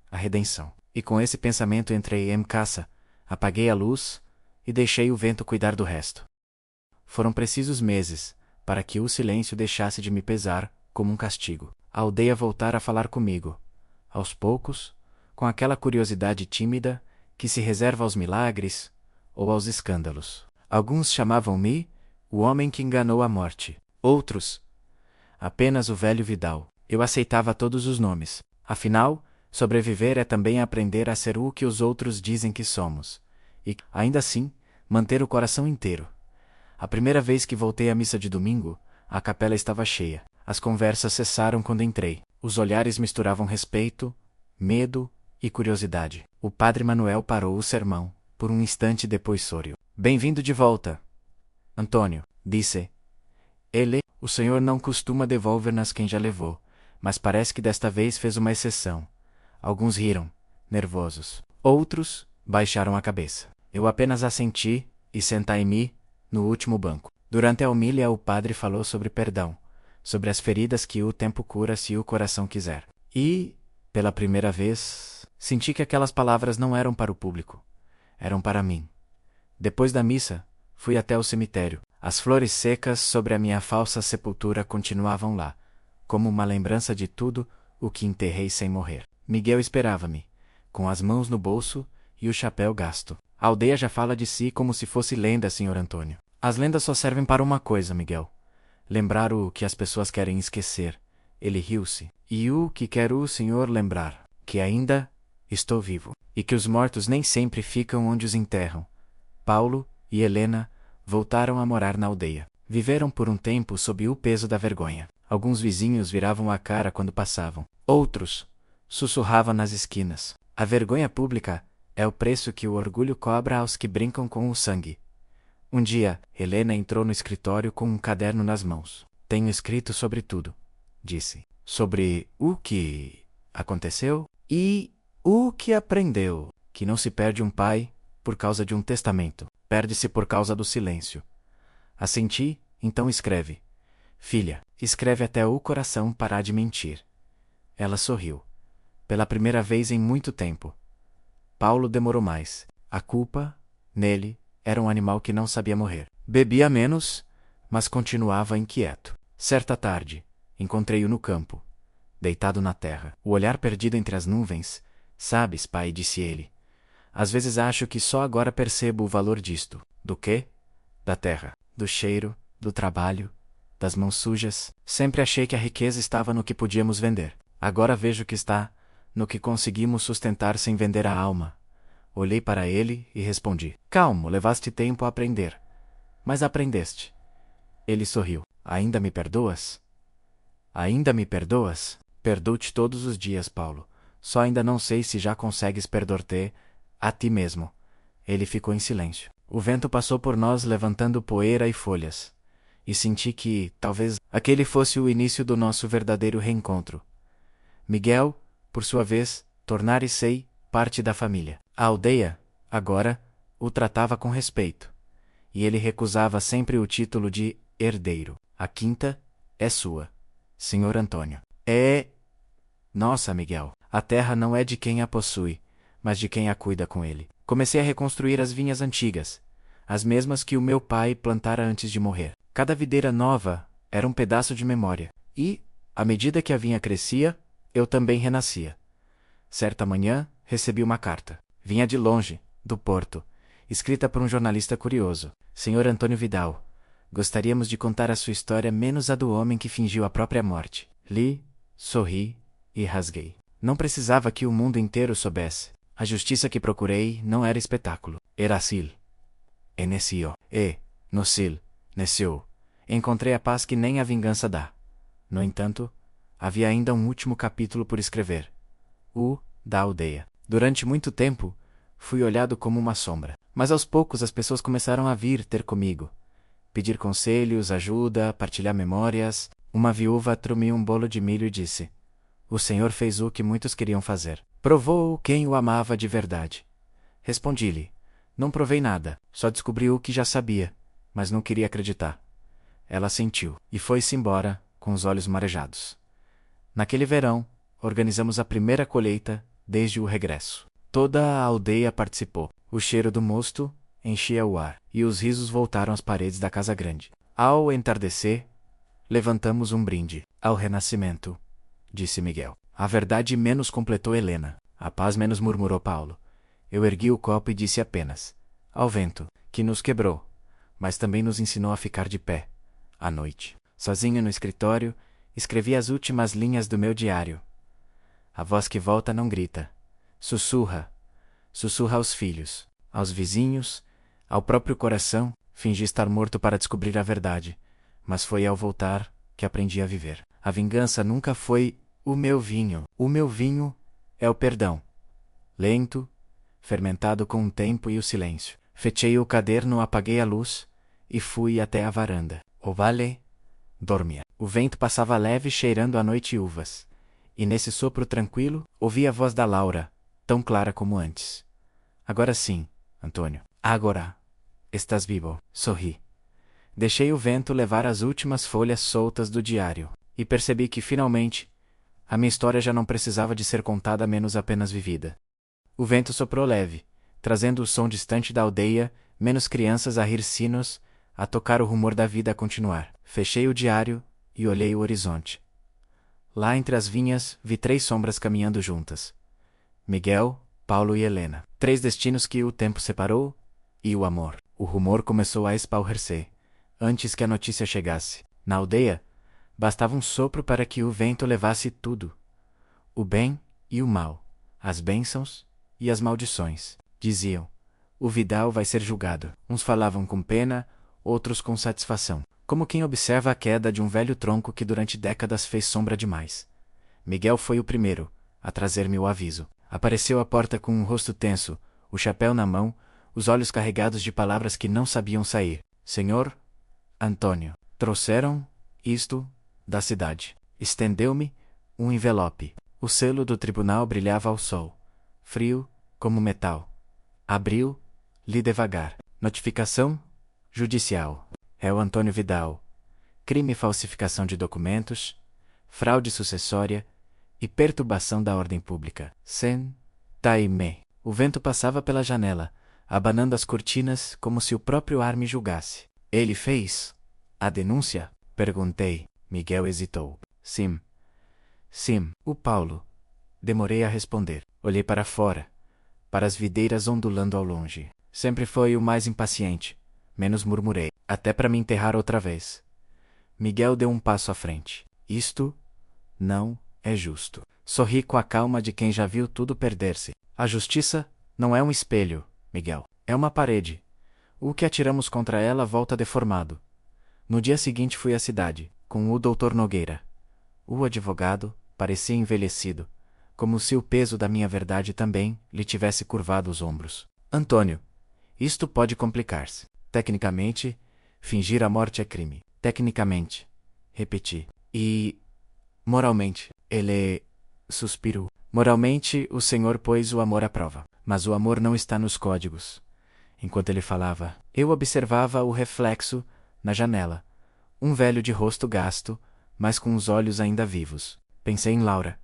a redenção. E com esse pensamento entrei em casa, apaguei a luz e deixei o vento cuidar do resto. Foram precisos meses para que o silêncio deixasse de me pesar como um castigo. A aldeia voltara a falar comigo, aos poucos, com aquela curiosidade tímida que se reserva aos milagres ou aos escândalos. Alguns chamavam-me o homem que enganou a morte. Outros, apenas o velho Vidal. Eu aceitava todos os nomes. Afinal, sobreviver é também aprender a ser o que os outros dizem que somos. E, ainda assim, manter o coração inteiro. A primeira vez que voltei à missa de domingo, a capela estava cheia. As conversas cessaram quando entrei. Os olhares misturavam respeito, medo e curiosidade. O padre Manuel parou o sermão, por um instante depois sorriu. Bem-vindo de volta, Antônio, disse. Ele, o senhor não costuma devolver-nas quem já levou, mas parece que desta vez fez uma exceção. Alguns riram, nervosos. Outros baixaram a cabeça. Eu apenas assenti e sentai-me no último banco. Durante a homilia o padre falou sobre perdão, sobre as feridas que o tempo cura se o coração quiser. E, pela primeira vez, senti que aquelas palavras não eram para o público, eram para mim. Depois da missa, fui até o cemitério. As flores secas sobre a minha falsa sepultura continuavam lá, como uma lembrança de tudo o que enterrei sem morrer. Miguel esperava-me, com as mãos no bolso e o chapéu gasto. A aldeia já fala de si como se fosse lenda, Sr. Antônio. As lendas só servem para uma coisa, Miguel. Lembrar o que as pessoas querem esquecer. Ele riu-se. E o que quer o senhor lembrar? Que ainda estou vivo. E que os mortos nem sempre ficam onde os enterram. Paulo e Helena voltaram a morar na aldeia. Viveram por um tempo sob o peso da vergonha. Alguns vizinhos viravam a cara quando passavam. Outros sussurravam nas esquinas. A vergonha pública é o preço que o orgulho cobra aos que brincam com o sangue. Um dia, Helena entrou no escritório com um caderno nas mãos. Tenho escrito sobre tudo, disse. Sobre o que aconteceu e o que aprendeu. Que não se perde um pai por causa de um testamento. Perde-se por causa do silêncio. Assenti, então escreve. Filha, escreve até o coração parar de mentir. Ela sorriu. Pela primeira vez em muito tempo. Paulo demorou mais. A culpa, nele, era um animal que não sabia morrer. Bebia menos, mas continuava inquieto. Certa tarde, encontrei-o no campo, deitado na terra, o olhar perdido entre as nuvens. Sabes, pai, disse ele, às vezes acho que só agora percebo o valor disto. Do quê? Da terra, do cheiro, do trabalho, das mãos sujas. Sempre achei que a riqueza estava no que podíamos vender. Agora vejo que está no que conseguimos sustentar sem vender a alma. Olhei para ele e respondi. Calmo, levaste tempo a aprender. Mas aprendeste. Ele sorriu. Ainda me perdoas? Ainda me perdoas? Perdoo-te todos os dias, Paulo. Só ainda não sei se já consegues perdoar-te a ti mesmo. Ele ficou em silêncio. O vento passou por nós levantando poeira e folhas. e senti que, talvez, aquele fosse o início do nosso verdadeiro reencontro. Miguel, por sua vez, tornara-se parte da família. A aldeia, agora, o tratava com respeito, e ele recusava sempre o título de herdeiro. A quinta é sua, Senhor Antônio. Nossa, Miguel, a terra não é de quem a possui, mas de quem a cuida com ele. Comecei a reconstruir as vinhas antigas, as mesmas que o meu pai plantara antes de morrer. Cada videira nova era um pedaço de memória, e, à medida que a vinha crescia, eu também renascia. Certa manhã, recebi uma carta. Vinha de longe, do Porto, escrita por um jornalista curioso. Senhor Antônio Vidal, gostaríamos de contar a sua história menos a do homem que fingiu a própria morte. Li, sorri e rasguei. Não precisava que o mundo inteiro soubesse. A justiça que procurei não era espetáculo. Era sil. Enecio. No sil, nesceu. Encontrei a paz que nem a vingança dá. No entanto, havia ainda um último capítulo por escrever. O da aldeia. Durante muito tempo, fui olhado como uma sombra. Mas aos poucos as pessoas começaram a vir ter comigo. Pedir conselhos, ajuda, partilhar memórias. Uma viúva trouxe um bolo de milho e disse: "O Senhor fez o que muitos queriam fazer. Provou quem o amava de verdade." Respondi-lhe: "Não provei nada, só descobri o que já sabia, mas não queria acreditar." Ela sentiu, e foi-se embora, com os olhos marejados. Naquele verão, organizamos a primeira colheita desde o regresso. Toda a aldeia participou. O cheiro do mosto enchia o ar, e os risos voltaram às paredes da casa grande. Ao entardecer, levantamos um brinde. "Ao renascimento", disse Miguel. "A verdade menos", completou Helena. "A paz menos", murmurou Paulo. Eu ergui o copo e disse apenas: "Ao vento", que nos quebrou, mas também nos ensinou a ficar de pé. À noite, sozinho no escritório, escrevi as últimas linhas do meu diário. A voz que volta não grita. Sussurra. Sussurra aos filhos, aos vizinhos, ao próprio coração. Fingi estar morto para descobrir a verdade, mas foi ao voltar que aprendi a viver. A vingança nunca foi o meu vinho. O meu vinho é o perdão. Lento, fermentado com o tempo e o silêncio. Fechei o caderno, apaguei a luz e fui até a varanda. O vale dormia. O vento passava leve, cheirando a noite e uvas. E nesse sopro tranquilo, ouvi a voz da Laura, tão clara como antes. "Agora sim, Antônio. Agora. Estás vivo." Sorri. Deixei o vento levar as últimas folhas soltas do diário, e percebi que, finalmente, a minha história já não precisava de ser contada, menos apenas vivida. O vento soprou leve, trazendo o som distante da aldeia, menos crianças a rir sinos, a tocar o rumor da vida a continuar. Fechei o diário e olhei o horizonte. Lá entre as vinhas, vi 3 sombras caminhando juntas. Miguel, Paulo e Helena. 3 destinos que o tempo separou, e o amor. O rumor começou a espalhar-se, antes que a notícia chegasse. Na aldeia, bastava um sopro para que o vento levasse tudo. O bem e o mal, as bênçãos e as maldições. Diziam: "O Vidal vai ser julgado." Uns falavam com pena, outros com satisfação, como quem observa a queda de um velho tronco que durante décadas fez sombra demais. Miguel foi o primeiro a trazer-me o aviso. Apareceu à porta com um rosto tenso, o chapéu na mão, os olhos carregados de palavras que não sabiam sair. "Senhor Antônio, trouxeram isto da cidade." Estendeu-me um envelope. O selo do tribunal brilhava ao sol, frio como metal. Abriu, li devagar. Notificação judicial. Réu Antônio Vidal. Crime: falsificação de documentos, fraude sucessória e perturbação da ordem pública. Sen Taime. O vento passava pela janela, abanando as cortinas como se o próprio ar me julgasse. "Ele fez a denúncia?" perguntei. Miguel hesitou. Sim. O Paulo. Demorei a responder. Olhei para fora, para as videiras ondulando ao longe. Sempre foi o mais impaciente. Menos murmurei. Até para me enterrar outra vez. Miguel deu um passo à frente. "Isto não é justo." Sorri com a calma de quem já viu tudo perder-se. "A justiça não é um espelho, Miguel. É uma parede. O que atiramos contra ela volta deformado." No dia seguinte fui à cidade, com o Dr. Nogueira. O advogado parecia envelhecido, como se o peso da minha verdade também lhe tivesse curvado os ombros. "Antônio, isto pode complicar-se. Tecnicamente, fingir a morte é crime. Tecnicamente, repeti. E, moralmente, ele suspirou. Moralmente, o Senhor pôs o amor à prova. Mas o amor não está nos códigos. Enquanto ele falava, eu observava o reflexo na janela. Um velho de rosto gasto, mas com os olhos ainda vivos. Pensei em Laura.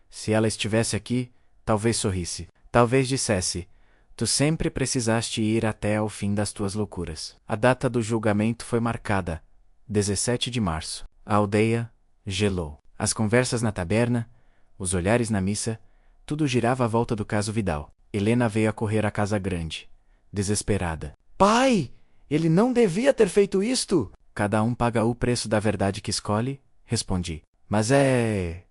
Se ela estivesse aqui, talvez sorrisse. Talvez dissesse: tu sempre precisaste ir até ao fim das tuas loucuras. A data do julgamento foi marcada, 17 de março. A aldeia gelou. As conversas na taberna, os olhares na missa, tudo girava à volta do caso Vidal. Helena veio a correr à casa grande, desesperada. Pai! Ele não devia ter feito isto! Cada um paga o preço da verdade que escolhe, respondi. Mas é...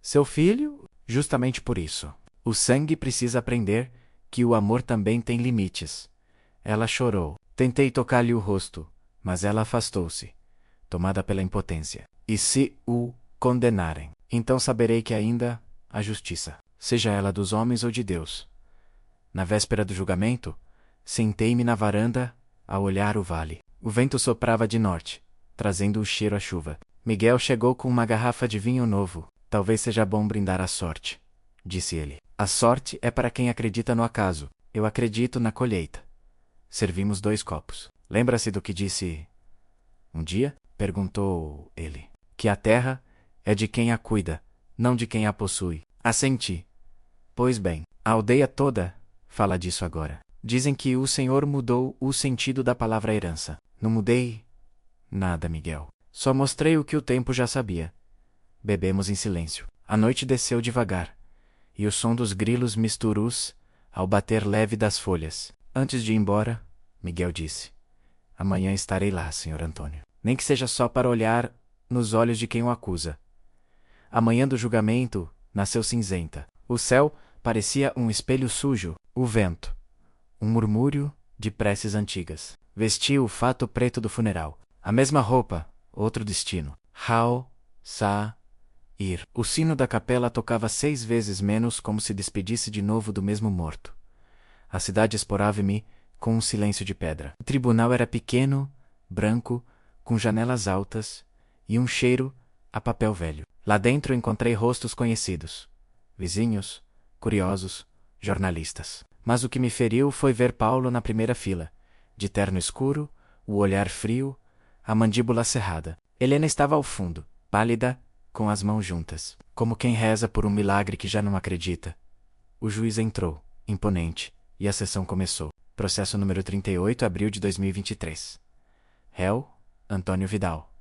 seu filho? Justamente por isso. O sangue precisa aprender que o amor também tem limites. Ela chorou. Tentei tocar-lhe o rosto, mas ela afastou-se, tomada pela impotência. E se o condenarem, então saberei que ainda há justiça, seja ela dos homens ou de Deus. Na véspera do julgamento, sentei-me na varanda a olhar o vale. O vento soprava de norte, trazendo o cheiro à chuva. Miguel chegou com uma garrafa de vinho novo. Talvez seja bom brindar à sorte, disse ele. A sorte é para quem acredita no acaso. Eu acredito na colheita. Servimos 2 copos. Lembra-se do que disse um dia? Perguntou ele. Que a terra é de quem a cuida, não de quem a possui. Assenti. Pois bem, a aldeia toda fala disso agora. Dizem que o Senhor mudou o sentido da palavra herança. Não mudei nada, Miguel. Só mostrei o que o tempo já sabia. Bebemos em silêncio. A noite desceu devagar, e o som dos grilos misturou-se ao bater leve das folhas. Antes de ir embora, Miguel disse: amanhã estarei lá, Sr. Antônio. Nem que seja só para olhar nos olhos de quem o acusa. A manhã do julgamento nasceu cinzenta. O céu parecia um espelho sujo. O vento, um murmúrio de preces antigas. Vestia o fato preto do funeral. A mesma roupa, outro destino. Hao, Sa, Ir. O sino da capela tocava 6 vezes menos, como se despedisse de novo do mesmo morto. A cidade explorava-me com um silêncio de pedra. O tribunal era pequeno, branco, com janelas altas e um cheiro a papel velho. Lá dentro encontrei rostos conhecidos. Vizinhos, curiosos, jornalistas. Mas o que me feriu foi ver Paulo na primeira fila, de terno escuro, o olhar frio, a mandíbula cerrada. Helena estava ao fundo, pálida, com as mãos juntas, como quem reza por um milagre que já não acredita. O juiz entrou, imponente, e a sessão começou. Processo número 38, abril de 2023. Réu, Antônio Vidal.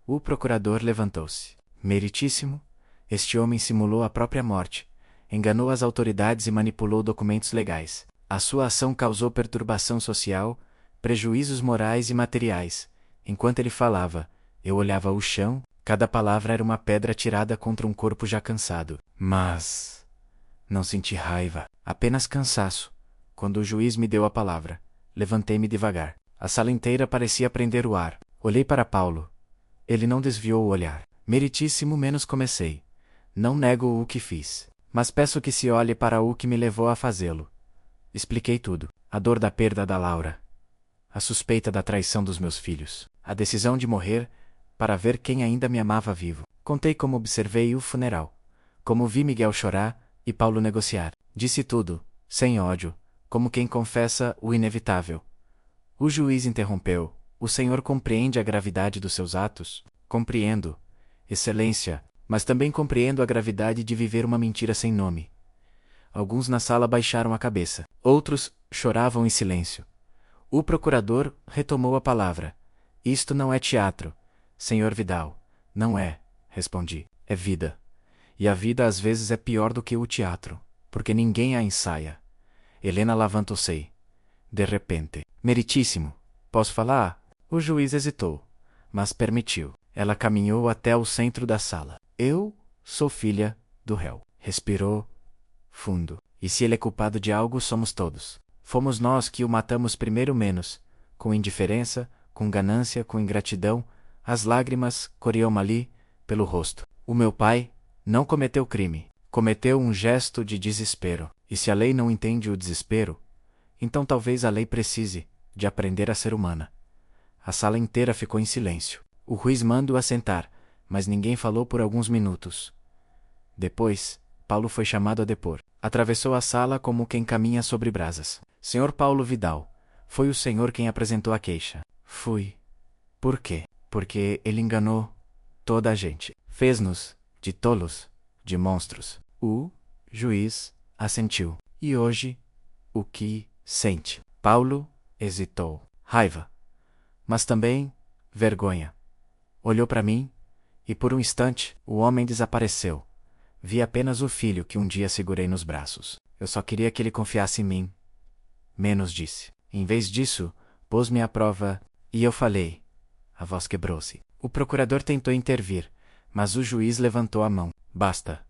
O procurador levantou-se. Meritíssimo, este homem simulou a própria morte, enganou as autoridades e manipulou documentos legais. A sua ação causou perturbação social, prejuízos morais e materiais. Enquanto ele falava, eu olhava o chão, cada palavra era uma pedra tirada contra um corpo já cansado. Mas não senti raiva, apenas cansaço. Quando o juiz me deu a palavra, levantei-me devagar. A sala inteira parecia prender o ar. Olhei para Paulo. Ele não desviou o olhar. Meritíssimo, menos comecei. Não nego o que fiz, mas peço que se olhe para o que me levou a fazê-lo. Expliquei tudo. A dor da perda da Laura. A suspeita da traição dos meus filhos. A decisão de morrer para ver quem ainda me amava vivo. Contei como observei o funeral. Como vi Miguel chorar e Paulo negociar. Disse tudo, sem ódio, como quem confessa o inevitável. O juiz interrompeu. O senhor compreende a gravidade dos seus atos? Compreendo, Excelência, mas também compreendo a gravidade de viver uma mentira sem nome. Alguns na sala baixaram a cabeça. Outros choravam em silêncio. O procurador retomou a palavra. Isto não é teatro, senhor Vidal. Não é, respondi. É vida. E a vida às vezes é pior do que o teatro, porque ninguém a ensaia. Helena levantou-se. De repente. Meritíssimo, posso falar? O juiz hesitou, mas permitiu. Ela caminhou até o centro da sala. Eu sou filha do réu. Respirou fundo. E se ele é culpado de algo, somos todos. Fomos nós que o matamos primeiro menos, com indiferença, com ganância, com ingratidão. As lágrimas corriam ali, pelo rosto. O meu pai não cometeu crime. Cometeu um gesto de desespero. E se a lei não entende o desespero, então talvez a lei precise de aprender a ser humana. A sala inteira ficou em silêncio. O juiz manda-o assentar, mas ninguém falou por alguns minutos. Depois, Paulo foi chamado a depor. Atravessou a sala como quem caminha sobre brasas. Senhor Paulo Vidal, foi o senhor quem apresentou a queixa. Fui. Por quê? Porque ele enganou toda a gente. Fez-nos de tolos, de monstros. O juiz assentiu. E hoje, o que sente? Paulo hesitou. Raiva. Mas também vergonha. Olhou para mim, e por um instante, o homem desapareceu. Vi apenas o filho que um dia segurei nos braços. Eu só queria que ele confiasse em mim. Menos disse. Em vez disso, pôs-me à prova, e eu falei. A voz quebrou-se. O procurador tentou intervir, mas o juiz levantou a mão. Basta.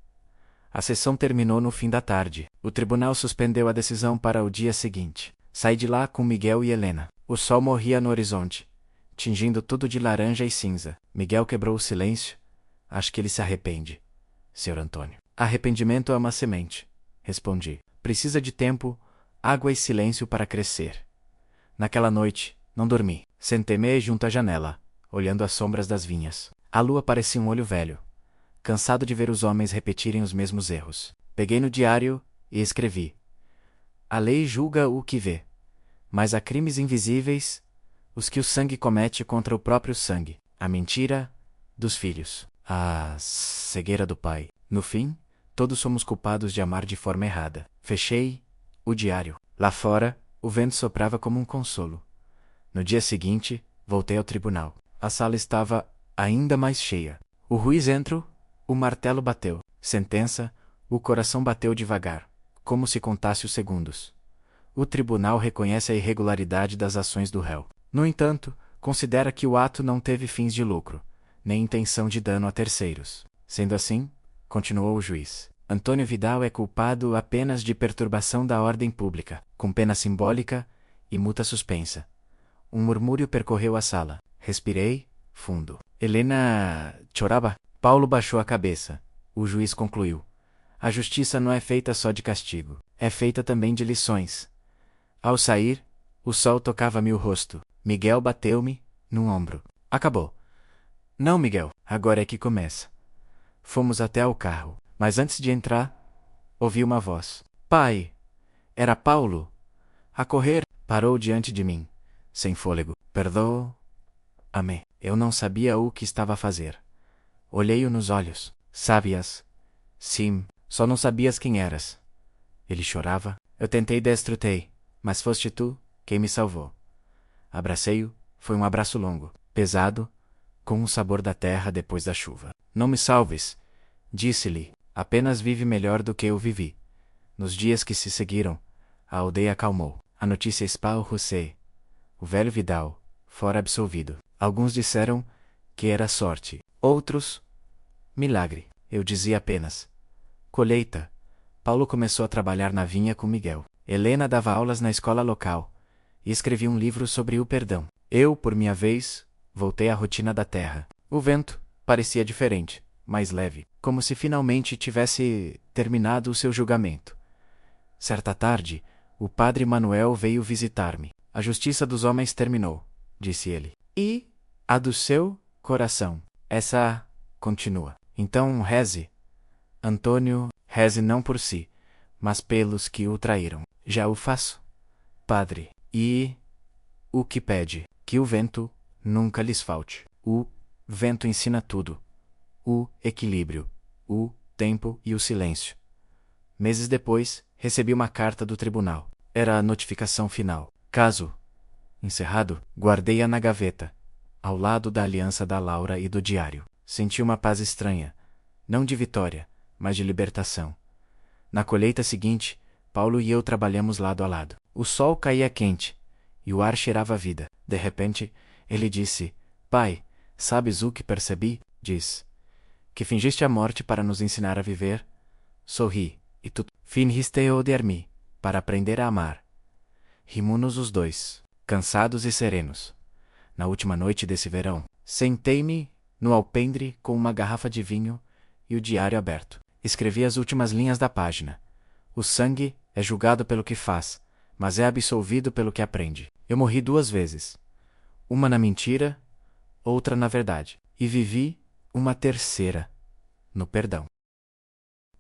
A sessão terminou no fim da tarde. O tribunal suspendeu a decisão para o dia seguinte. Saí de lá com Miguel e Helena. O sol morria no horizonte, tingindo tudo de laranja e cinza. Miguel quebrou o silêncio. Acho que ele se arrepende, Sr. Antônio. Arrependimento é uma semente, respondi. Precisa de tempo, água e silêncio para crescer. Naquela noite, não dormi. Sentei-me junto à janela, olhando as sombras das vinhas. A lua parecia um olho velho, cansado de ver os homens repetirem os mesmos erros. Peguei no diário e escrevi. A lei julga o que vê, mas há crimes invisíveis, os que o sangue comete contra o próprio sangue. A mentira dos filhos. A cegueira do pai. No fim, todos somos culpados de amar de forma errada. Fechei o diário. Lá fora, o vento soprava como um consolo. No dia seguinte, voltei ao tribunal. A sala estava ainda mais cheia. O juiz entrou, o martelo bateu. Sentença, o coração bateu devagar, como se contasse os segundos. O tribunal reconhece a irregularidade das ações do réu. No entanto, considera que o ato não teve fins de lucro, nem intenção de dano a terceiros. Sendo assim, continuou o juiz, Antônio Vidal é culpado apenas de perturbação da ordem pública, com pena simbólica e multa suspensa. Um murmúrio percorreu a sala. Respirei, fundo. Helena chorava. Paulo baixou a cabeça. O juiz concluiu. A justiça não é feita só de castigo. É feita também de lições. Ao sair, o sol tocava-me o rosto. Miguel bateu-me no ombro. Acabou. Não, Miguel, agora é que começa. Fomos até ao carro, mas antes de entrar, ouvi uma voz. Pai! Era Paulo! A correr, parou diante de mim, sem fôlego. Perdoa-me. Eu não sabia o que estava a fazer. Olhei-o nos olhos. Sabias? Sim, só não sabias quem eras. Ele chorava. Eu tentei destrutei, mas foste tu quem me salvou. Abracei-o. Foi um abraço longo, pesado, com o sabor da terra depois da chuva. Não me salves, disse-lhe. Apenas vive melhor do que eu vivi. Nos dias que se seguiram, a aldeia acalmou. A notícia esparrou-se. O velho Vidal fora absolvido. Alguns disseram que era sorte. Outros, milagre. Eu dizia apenas. Colheita. Paulo começou a trabalhar na vinha com Miguel. Helena dava aulas na escola local e escrevia um livro sobre o perdão. Eu, por minha vez, voltei à rotina da terra. O vento parecia diferente, mais leve, como se finalmente tivesse terminado o seu julgamento. Certa tarde, o padre Manuel veio visitar-me. A justiça dos homens terminou, disse ele. E a do seu coração. Essa continua. Então reze. Antônio, reze não por si, mas pelos que o traíram. Já o faço, padre. E o que pede? Que o vento nunca lhes falte. O vento ensina tudo. O equilíbrio, o tempo e o silêncio. Meses depois, recebi uma carta do tribunal. Era a notificação final. Caso encerrado, guardei-a na gaveta, ao lado da aliança da Laura e do diário. Senti uma paz estranha, não de vitória, mas de libertação. Na colheita seguinte, Paulo e eu trabalhamos lado a lado. O sol caía quente, e o ar cheirava a vida. De repente, ele disse, Pai, sabes o que percebi? Diz. Que fingiste a morte para nos ensinar a viver? Sorri, e tu fingiste odiar-me, para aprender a amar. Rimos os dois, cansados e serenos. Na última noite desse verão, sentei-me no alpendre com uma garrafa de vinho e o diário aberto. Escrevi as últimas linhas da página. O sangue é julgado pelo que faz, mas é absolvido pelo que aprende. Eu morri 2 vezes. Uma na mentira, outra na verdade, e vivi uma terceira, no perdão.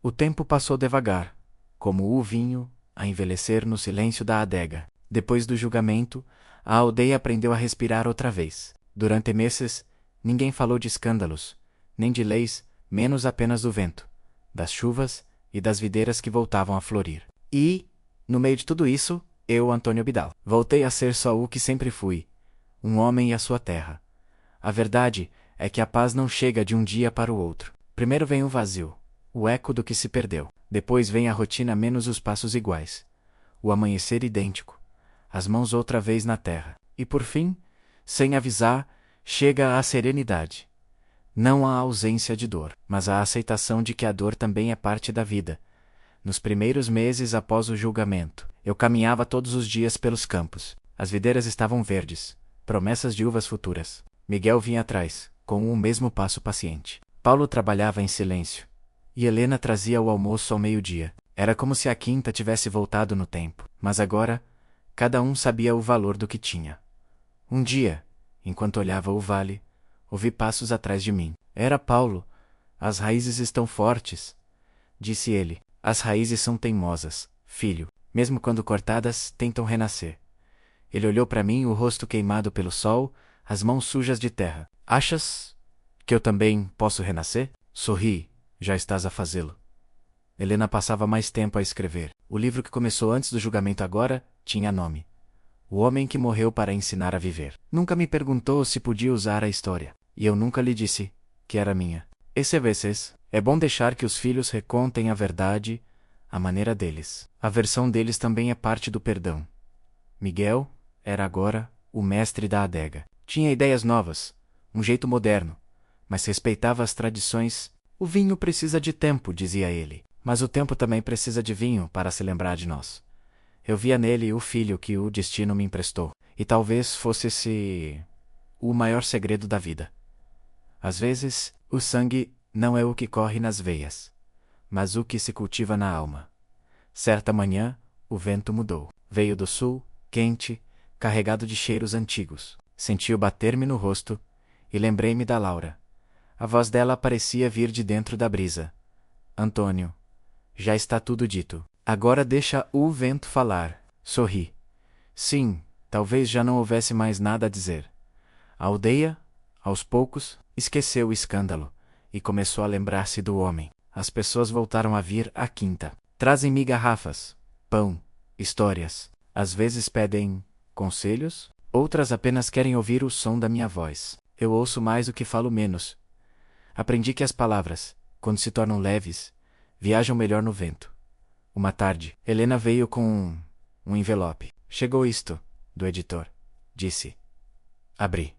O tempo passou devagar, como o vinho, a envelhecer no silêncio da adega. Depois do julgamento, a aldeia aprendeu a respirar outra vez. Durante meses, ninguém falou de escândalos, nem de leis, menos apenas do vento, das chuvas e das videiras que voltavam a florir. E, no meio de tudo isso, eu, Antônio Bidal, voltei a ser só o que sempre fui, um homem e a sua terra. A verdade é que a paz não chega de um dia para o outro. Primeiro vem o vazio, o eco do que se perdeu. Depois vem a rotina menos os passos iguais, o amanhecer idêntico, as mãos outra vez na terra. E por fim, sem avisar, chega a serenidade. Não a ausência de dor, mas a aceitação de que a dor também é parte da vida. Nos primeiros meses após o julgamento, eu caminhava todos os dias pelos campos. As videiras estavam verdes, promessas de uvas futuras. Miguel vinha atrás, com o mesmo passo paciente. Paulo trabalhava em silêncio, e Helena trazia o almoço ao meio-dia. Era como se a quinta tivesse voltado no tempo, mas agora, cada um sabia o valor do que tinha. Um dia, enquanto olhava o vale, ouvi passos atrás de mim. Era Paulo. As raízes estão fortes, disse ele. As raízes são teimosas, filho. Mesmo quando cortadas, tentam renascer. Ele olhou para mim, o rosto queimado pelo sol, as mãos sujas de terra. Achas que eu também posso renascer? Sorri, já estás a fazê-lo. Helena passava mais tempo a escrever. O livro que começou antes do julgamento agora tinha nome: O Homem que Morreu para Ensinar a Viver. Nunca me perguntou se podia usar a história, e eu nunca lhe disse que era minha. Esse vezes, é bom deixar que os filhos recontem a verdade, à maneira deles. A versão deles também é parte do perdão. Miguel era agora o mestre da adega. Tinha ideias novas, um jeito moderno, mas respeitava as tradições. O vinho precisa de tempo, dizia ele, mas o tempo também precisa de vinho para se lembrar de nós. Eu via nele o filho que o destino me emprestou, e talvez fosse esse o maior segredo da vida. Às vezes, o sangue não é o que corre nas veias, mas o que se cultiva na alma. Certa manhã, o vento mudou. Veio do sul, quente, carregado de cheiros antigos. Senti-o bater-me no rosto, e lembrei-me da Laura. A voz dela parecia vir de dentro da brisa. Antônio, já está tudo dito. Agora deixa o vento falar. Sorri. Sim, talvez já não houvesse mais nada a dizer. A aldeia, aos poucos, esqueceu o escândalo, e começou a lembrar-se do homem. As pessoas voltaram a vir à quinta. Trazem-me garrafas, pão, histórias. Às vezes pedem conselhos, outras apenas querem ouvir o som da minha voz. Eu ouço mais do que falo menos. Aprendi que as palavras, quando se tornam leves, viajam melhor no vento. Uma tarde, Helena veio com um envelope. Chegou isto, do editor, disse. Abri.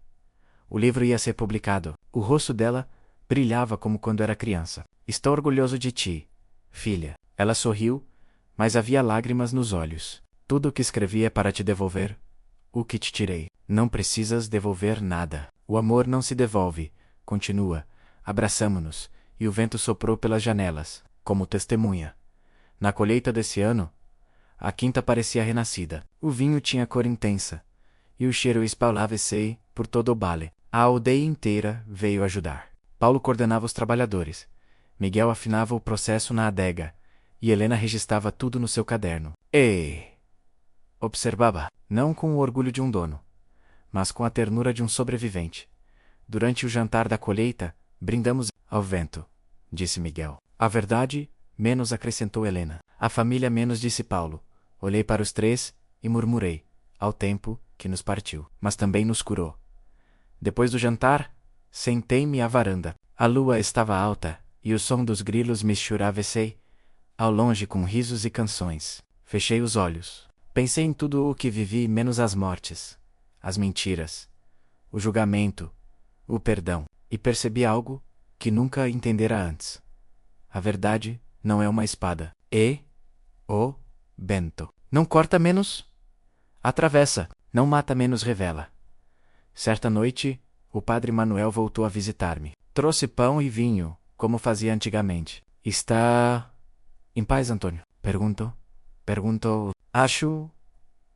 O livro ia ser publicado. O rosto dela brilhava como quando era criança. Estou orgulhoso de ti, filha. Ela sorriu, mas havia lágrimas nos olhos. Tudo o que escrevi é para te devolver o que te tirei. Não precisas devolver nada. O amor não se devolve. Continua. Abraçamo-nos, e o vento soprou pelas janelas, como testemunha. Na colheita desse ano, a quinta parecia renascida. O vinho tinha cor intensa, e o cheiro espalhava-se por todo o vale. A aldeia inteira veio ajudar. Paulo coordenava os trabalhadores. Miguel afinava o processo na adega, e Helena registrava tudo no seu caderno. Observava, não com o orgulho de um dono, mas com a ternura de um sobrevivente. Durante o jantar da colheita, brindamos ao vento, disse Miguel. A verdade, menos, acrescentou Helena. A família, menos, disse Paulo. Olhei para os três e murmurei, ao tempo que nos partiu, mas também nos curou. Depois do jantar, sentei-me à varanda. A lua estava alta, e o som dos grilos misturava-se ao longe com risos e canções. Fechei os olhos. Pensei em tudo o que vivi, menos as mortes, as mentiras, o julgamento, o perdão, e percebi algo que nunca entendera antes. A verdade não é uma espada. O vento não corta, menos atravessa, não mata, menos revela. Certa noite, o padre Manuel voltou a visitar-me. Trouxe pão e vinho, como fazia antigamente. Está em paz, Antônio? Perguntou. Acho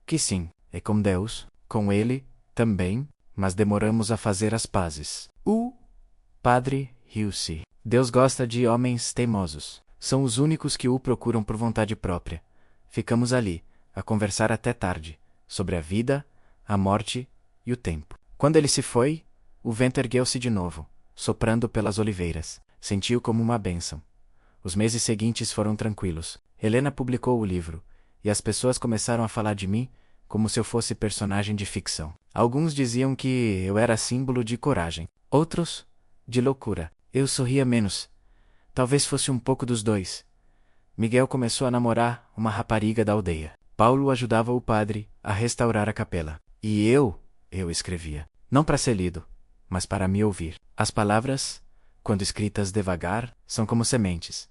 que sim. É com Deus, com ele também, mas demoramos a fazer as pazes. O padre riu-se. Deus gosta de homens teimosos. São os únicos que o procuram por vontade própria. Ficamos ali, a conversar até tarde, sobre a vida, a morte e o tempo. Quando ele se foi, o vento ergueu-se de novo, soprando pelas oliveiras. Sentiu como uma bênção. Os meses seguintes foram tranquilos. Helena publicou o livro, e as pessoas começaram a falar de mim como se eu fosse personagem de ficção. Alguns diziam que eu era símbolo de coragem. Outros, de loucura. Eu sorria menos. Talvez fosse um pouco dos dois. Miguel começou a namorar uma rapariga da aldeia. Paulo ajudava o padre a restaurar a capela. E eu escrevia. Não para ser lido, mas para me ouvir. As palavras, quando escritas devagar, são como sementes.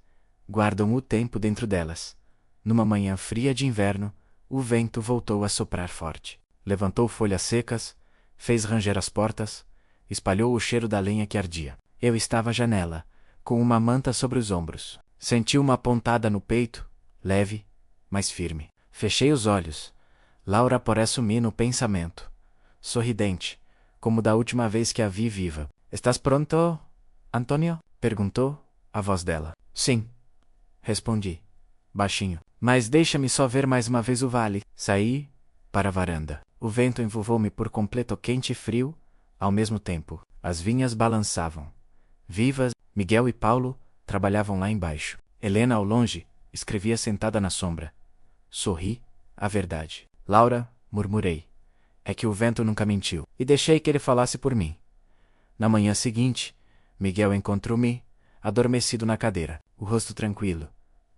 Guardam o tempo dentro delas. Numa manhã fria de inverno, o vento voltou a soprar forte. Levantou folhas secas, fez ranger as portas, espalhou o cheiro da lenha que ardia. Eu estava à janela, com uma manta sobre os ombros. Senti uma pontada no peito, leve, mas firme. Fechei os olhos. Laura parece-me no pensamento. Sorridente, como da última vez que a vi viva. Estás pronto, Antônio? Perguntou, a voz dela. Sim, respondi, baixinho. Mas deixa-me só ver mais uma vez o vale. Saí para a varanda. O vento envolveu-me por completo quente e frio, ao mesmo tempo. As vinhas balançavam. Vivas, Miguel e Paulo trabalhavam lá embaixo. Helena, ao longe, escrevia sentada na sombra. Sorri, a verdade. Laura, murmurei. É que o vento nunca mentiu. E deixei que ele falasse por mim. Na manhã seguinte, Miguel encontrou-me, adormecido na cadeira, o rosto tranquilo,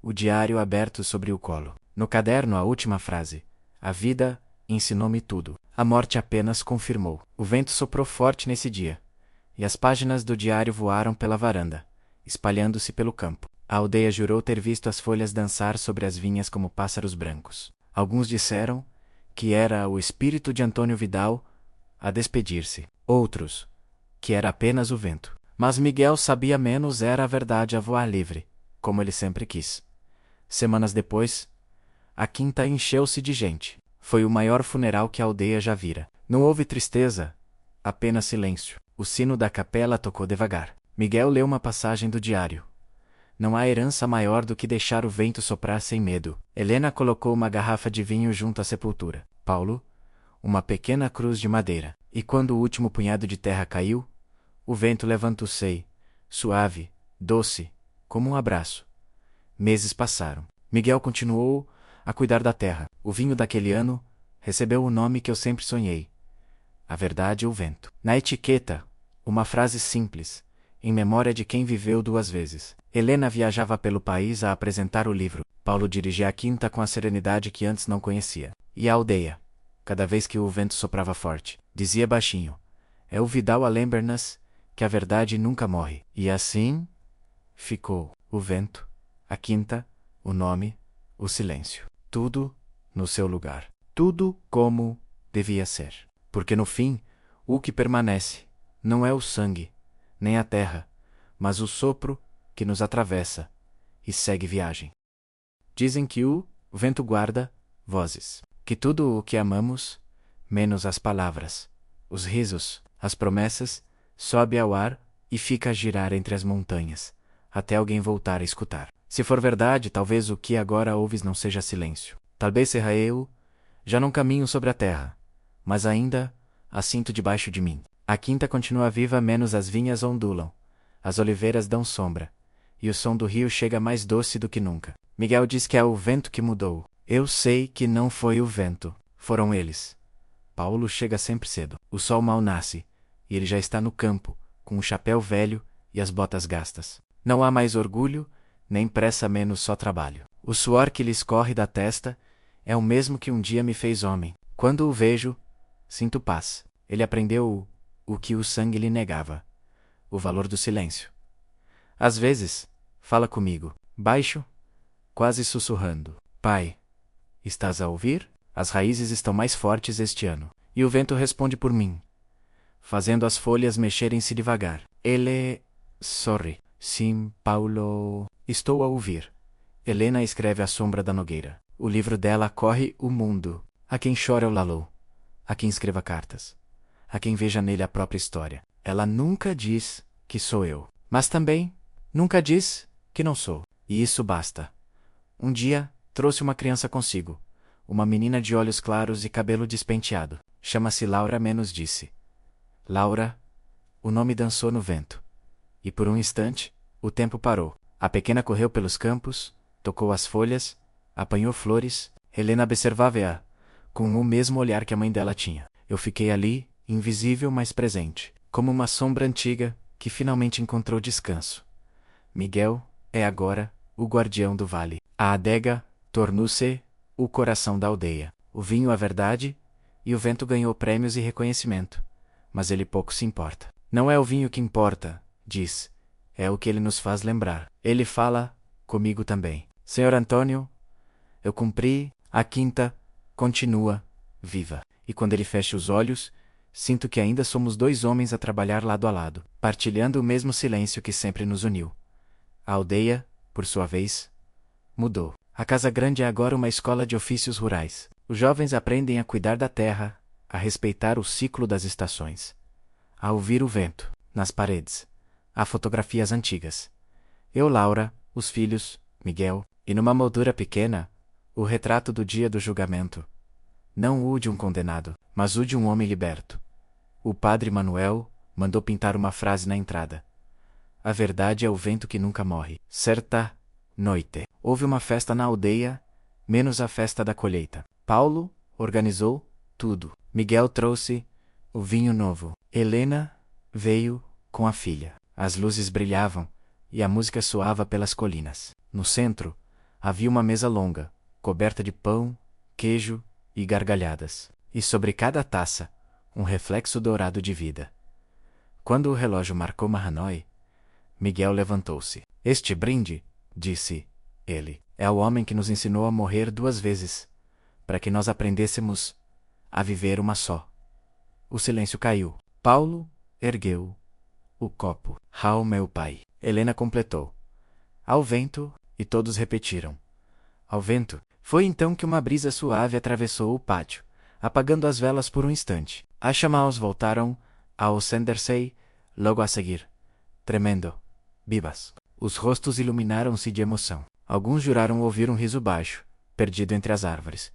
o diário aberto sobre o colo. No caderno, a última frase. A vida ensinou-me tudo. A morte apenas confirmou. O vento soprou forte nesse dia, e as páginas do diário voaram pela varanda, espalhando-se pelo campo. A aldeia jurou ter visto as folhas dançar sobre as vinhas como pássaros brancos. Alguns disseram que era o espírito de Antônio Vidal a despedir-se. Outros, que era apenas o vento. Mas Miguel sabia menos, era a verdade a voar livre, como ele sempre quis. Semanas depois, a quinta encheu-se de gente. Foi o maior funeral que a aldeia já vira. Não houve tristeza, apenas silêncio. O sino da capela tocou devagar. Miguel leu uma passagem do diário. Não há herança maior do que deixar o vento soprar sem medo. Helena colocou uma garrafa de vinho junto à sepultura. Paulo, uma pequena cruz de madeira. E quando o último punhado de terra caiu, o vento levantou-se, suave, doce, como um abraço. Meses passaram. Miguel continuou a cuidar da terra. O vinho daquele ano recebeu o nome que eu sempre sonhei. A verdade e o vento. Na etiqueta, uma frase simples, em memória de quem viveu duas vezes. Helena viajava pelo país a apresentar o livro. Paulo dirigia a quinta com a serenidade que antes não conhecia. E a aldeia, cada vez que o vento soprava forte, dizia baixinho: é o Vidal a lembrar-nos que a verdade nunca morre. E assim ficou. O vento, a quinta, o nome, o silêncio. Tudo no seu lugar. Tudo como devia ser. Porque no fim, o que permanece não é o sangue, nem a terra, mas o sopro que nos atravessa e segue viagem. Dizem que o vento guarda vozes, que tudo o que amamos, menos as palavras, os risos, as promessas, sobe ao ar e fica a girar entre as montanhas, até alguém voltar a escutar. Se for verdade, talvez o que agora ouves não seja silêncio. Talvez seja eu, já não caminho sobre a terra, mas ainda a sinto debaixo de mim. A quinta continua viva, menos as vinhas ondulam, as oliveiras dão sombra, e o som do rio chega mais doce do que nunca. Miguel diz que é o vento que mudou. Eu sei que não foi o vento, foram eles. Paulo chega sempre cedo. O sol mal nasce, e ele já está no campo, com o chapéu velho e as botas gastas. Não há mais orgulho, nem pressa, menos só trabalho. O suor que lhe escorre da testa é o mesmo que um dia me fez homem. Quando o vejo, sinto paz. Ele aprendeu o que o sangue lhe negava: o valor do silêncio. Às vezes, fala comigo, baixo, quase sussurrando: Pai, estás a ouvir? As raízes estão mais fortes este ano. E o vento responde por mim, fazendo as folhas mexerem-se devagar. Ele sorri. Sim, Paulo, estou a ouvir. Helena escreve à sombra da nogueira. O livro dela corre o mundo. A quem chora o lalou. A quem escreva cartas. a quem veja nele a própria história. Ela nunca diz que sou eu, mas também nunca diz que não sou. E isso basta. Um dia, trouxe uma criança consigo. Uma menina de olhos claros e cabelo despenteado. Chama-se Laura menos disse. Laura, o nome dançou no vento. E por um instante, o tempo parou. A pequena correu pelos campos, tocou as folhas, apanhou flores. Helena observava-a, com o mesmo olhar que a mãe dela tinha. Eu fiquei ali, invisível mas presente, como uma sombra antiga, que finalmente encontrou descanso. Miguel é agora o guardião do vale. A adega tornou-se o coração da aldeia. O vinho a verdade, e o vento ganhou prêmios e reconhecimento. Mas ele pouco se importa. Não é o vinho que importa, diz. É o que ele nos faz lembrar. Ele fala comigo também. Senhor Antônio, eu cumpri a quinta, continua viva. E quando ele fecha os olhos, sinto que ainda somos dois homens a trabalhar lado a lado, partilhando o mesmo silêncio que sempre nos uniu. A aldeia, por sua vez, mudou. A Casa Grande é agora uma escola de ofícios rurais. Os jovens aprendem a cuidar da terra, a respeitar o ciclo das estações, a ouvir o vento nas paredes. Há fotografias antigas. Eu, Laura, os filhos, Miguel, e numa moldura pequena, o retrato do dia do julgamento. Não o de um condenado, mas o de um homem liberto. O padre Manuel mandou pintar uma frase na entrada. A verdade é o vento que nunca morre. Certa noite, houve uma festa na aldeia, menos a festa da colheita. Paulo organizou tudo. Miguel trouxe o vinho novo. Helena veio com a filha. As luzes brilhavam e a música soava pelas colinas. No centro, havia uma mesa longa, coberta de pão, queijo e gargalhadas. E sobre cada taça, um reflexo dourado de vida. Quando o relógio marcou Mahanoy, Miguel levantou-se. Este brinde, disse ele, é o homem que nos ensinou a morrer 2 vezes, para que nós aprendêssemos a viver uma só. O silêncio caiu. Paulo ergueu o copo. Ao meu pai. Helena completou. Ao vento, e todos repetiram. Ao vento. Foi então que uma brisa suave atravessou o pátio, apagando as velas por um instante. As chamaus voltaram ao acender-se logo a seguir. Tremendo. Vivas. Os rostos iluminaram-se de emoção. Alguns juraram ouvir um riso baixo, perdido entre as árvores.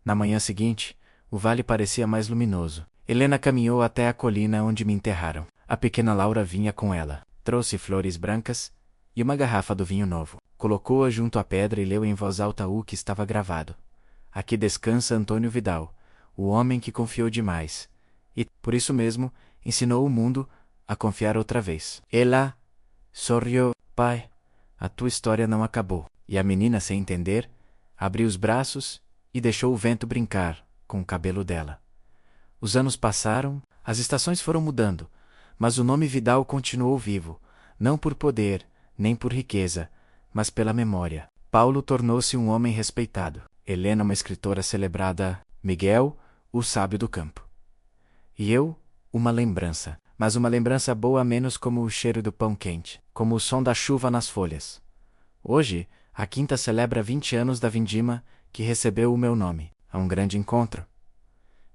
Na manhã seguinte, o vale parecia mais luminoso. Helena caminhou até a colina onde me enterraram. A pequena Laura vinha com ela. Trouxe flores brancas e uma garrafa do vinho novo. Colocou-a junto à pedra e leu em voz alta o que estava gravado. Aqui descansa Antônio Vidal, o homem que confiou demais. E, por isso mesmo, ensinou o mundo a confiar outra vez. Ela sorriu. Pai, a tua história não acabou. E a menina, sem entender, abriu os braços e deixou o vento brincar com o cabelo dela. Os anos passaram, as estações foram mudando, mas o nome Vidal continuou vivo, não por poder, nem por riqueza, mas pela memória. Paulo tornou-se um homem respeitado. Helena, uma escritora celebrada. Miguel, o sábio do campo. E eu, uma lembrança, mas uma lembrança boa menos como o cheiro do pão quente, como o som da chuva nas folhas. Hoje, a quinta celebra 20 anos da vindima que recebeu o meu nome. Há um grande encontro.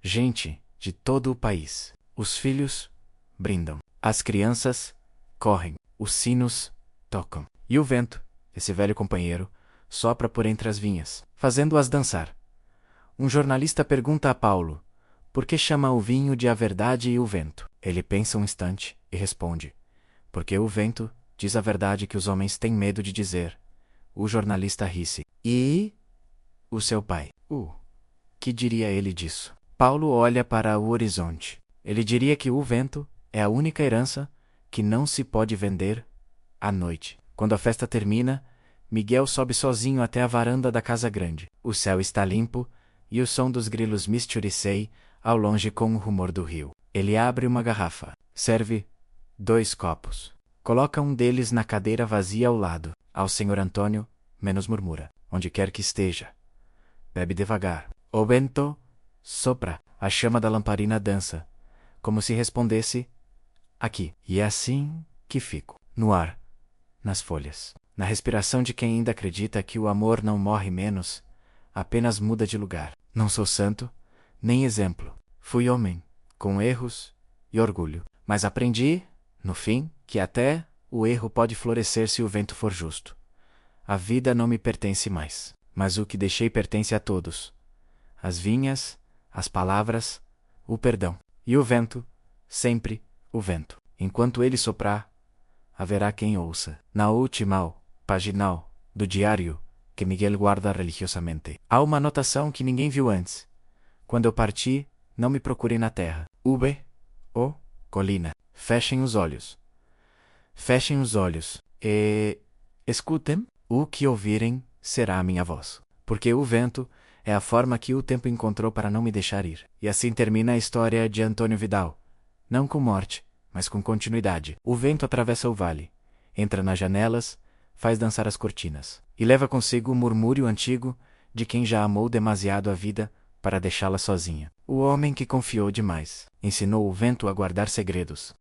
Gente de todo o país. Os filhos brindam. As crianças correm. Os sinos tocam. E o vento, esse velho companheiro, sopra por entre as vinhas, fazendo-as dançar. Um jornalista pergunta a Paulo, por que chama o vinho de a verdade e o vento? Ele pensa um instante e responde, porque o vento diz a verdade que os homens têm medo de dizer. O jornalista ri-se. E o seu pai? Que diria ele disso? Paulo olha para o horizonte. Ele diria que o vento é a única herança que não se pode vender à noite. Quando a festa termina, Miguel sobe sozinho até a varanda da Casa Grande. O céu está limpo e o som dos grilos misturicei ao longe com o rumor do rio. Ele abre uma garrafa, serve 2 copos. Coloca um deles na cadeira vazia ao lado. Ao senhor Antônio, menos murmura, onde quer que esteja. Bebe devagar. O vento sopra, a chama da lamparina dança, como se respondesse, aqui. E é assim que fico, no ar, nas folhas, na respiração de quem ainda acredita que o amor não morre menos, apenas muda de lugar. Não sou santo, nem exemplo. Fui homem, com erros e orgulho. Mas aprendi, no fim, que até o erro pode florescer se o vento for justo. A vida não me pertence mais, mas o que deixei pertence a todos. As vinhas, as palavras, o perdão. E o vento, sempre o vento. Enquanto ele soprar, haverá quem ouça. Na última paginal do diário que Miguel guarda religiosamente, há uma anotação que ninguém viu antes. Quando eu parti, não me procurem na terra. Colina. Fechem os olhos. Fechem os olhos e escutem. O que ouvirem será a minha voz. Porque o vento é a forma que o tempo encontrou para não me deixar ir. E assim termina a história de Antônio Vidal. Não com morte, mas com continuidade. O vento atravessa o vale, entra nas janelas, faz dançar as cortinas, e leva consigo o murmúrio antigo de quem já amou demasiado a vida para deixá-la sozinha. O homem que confiou demais ensinou o vento a guardar segredos.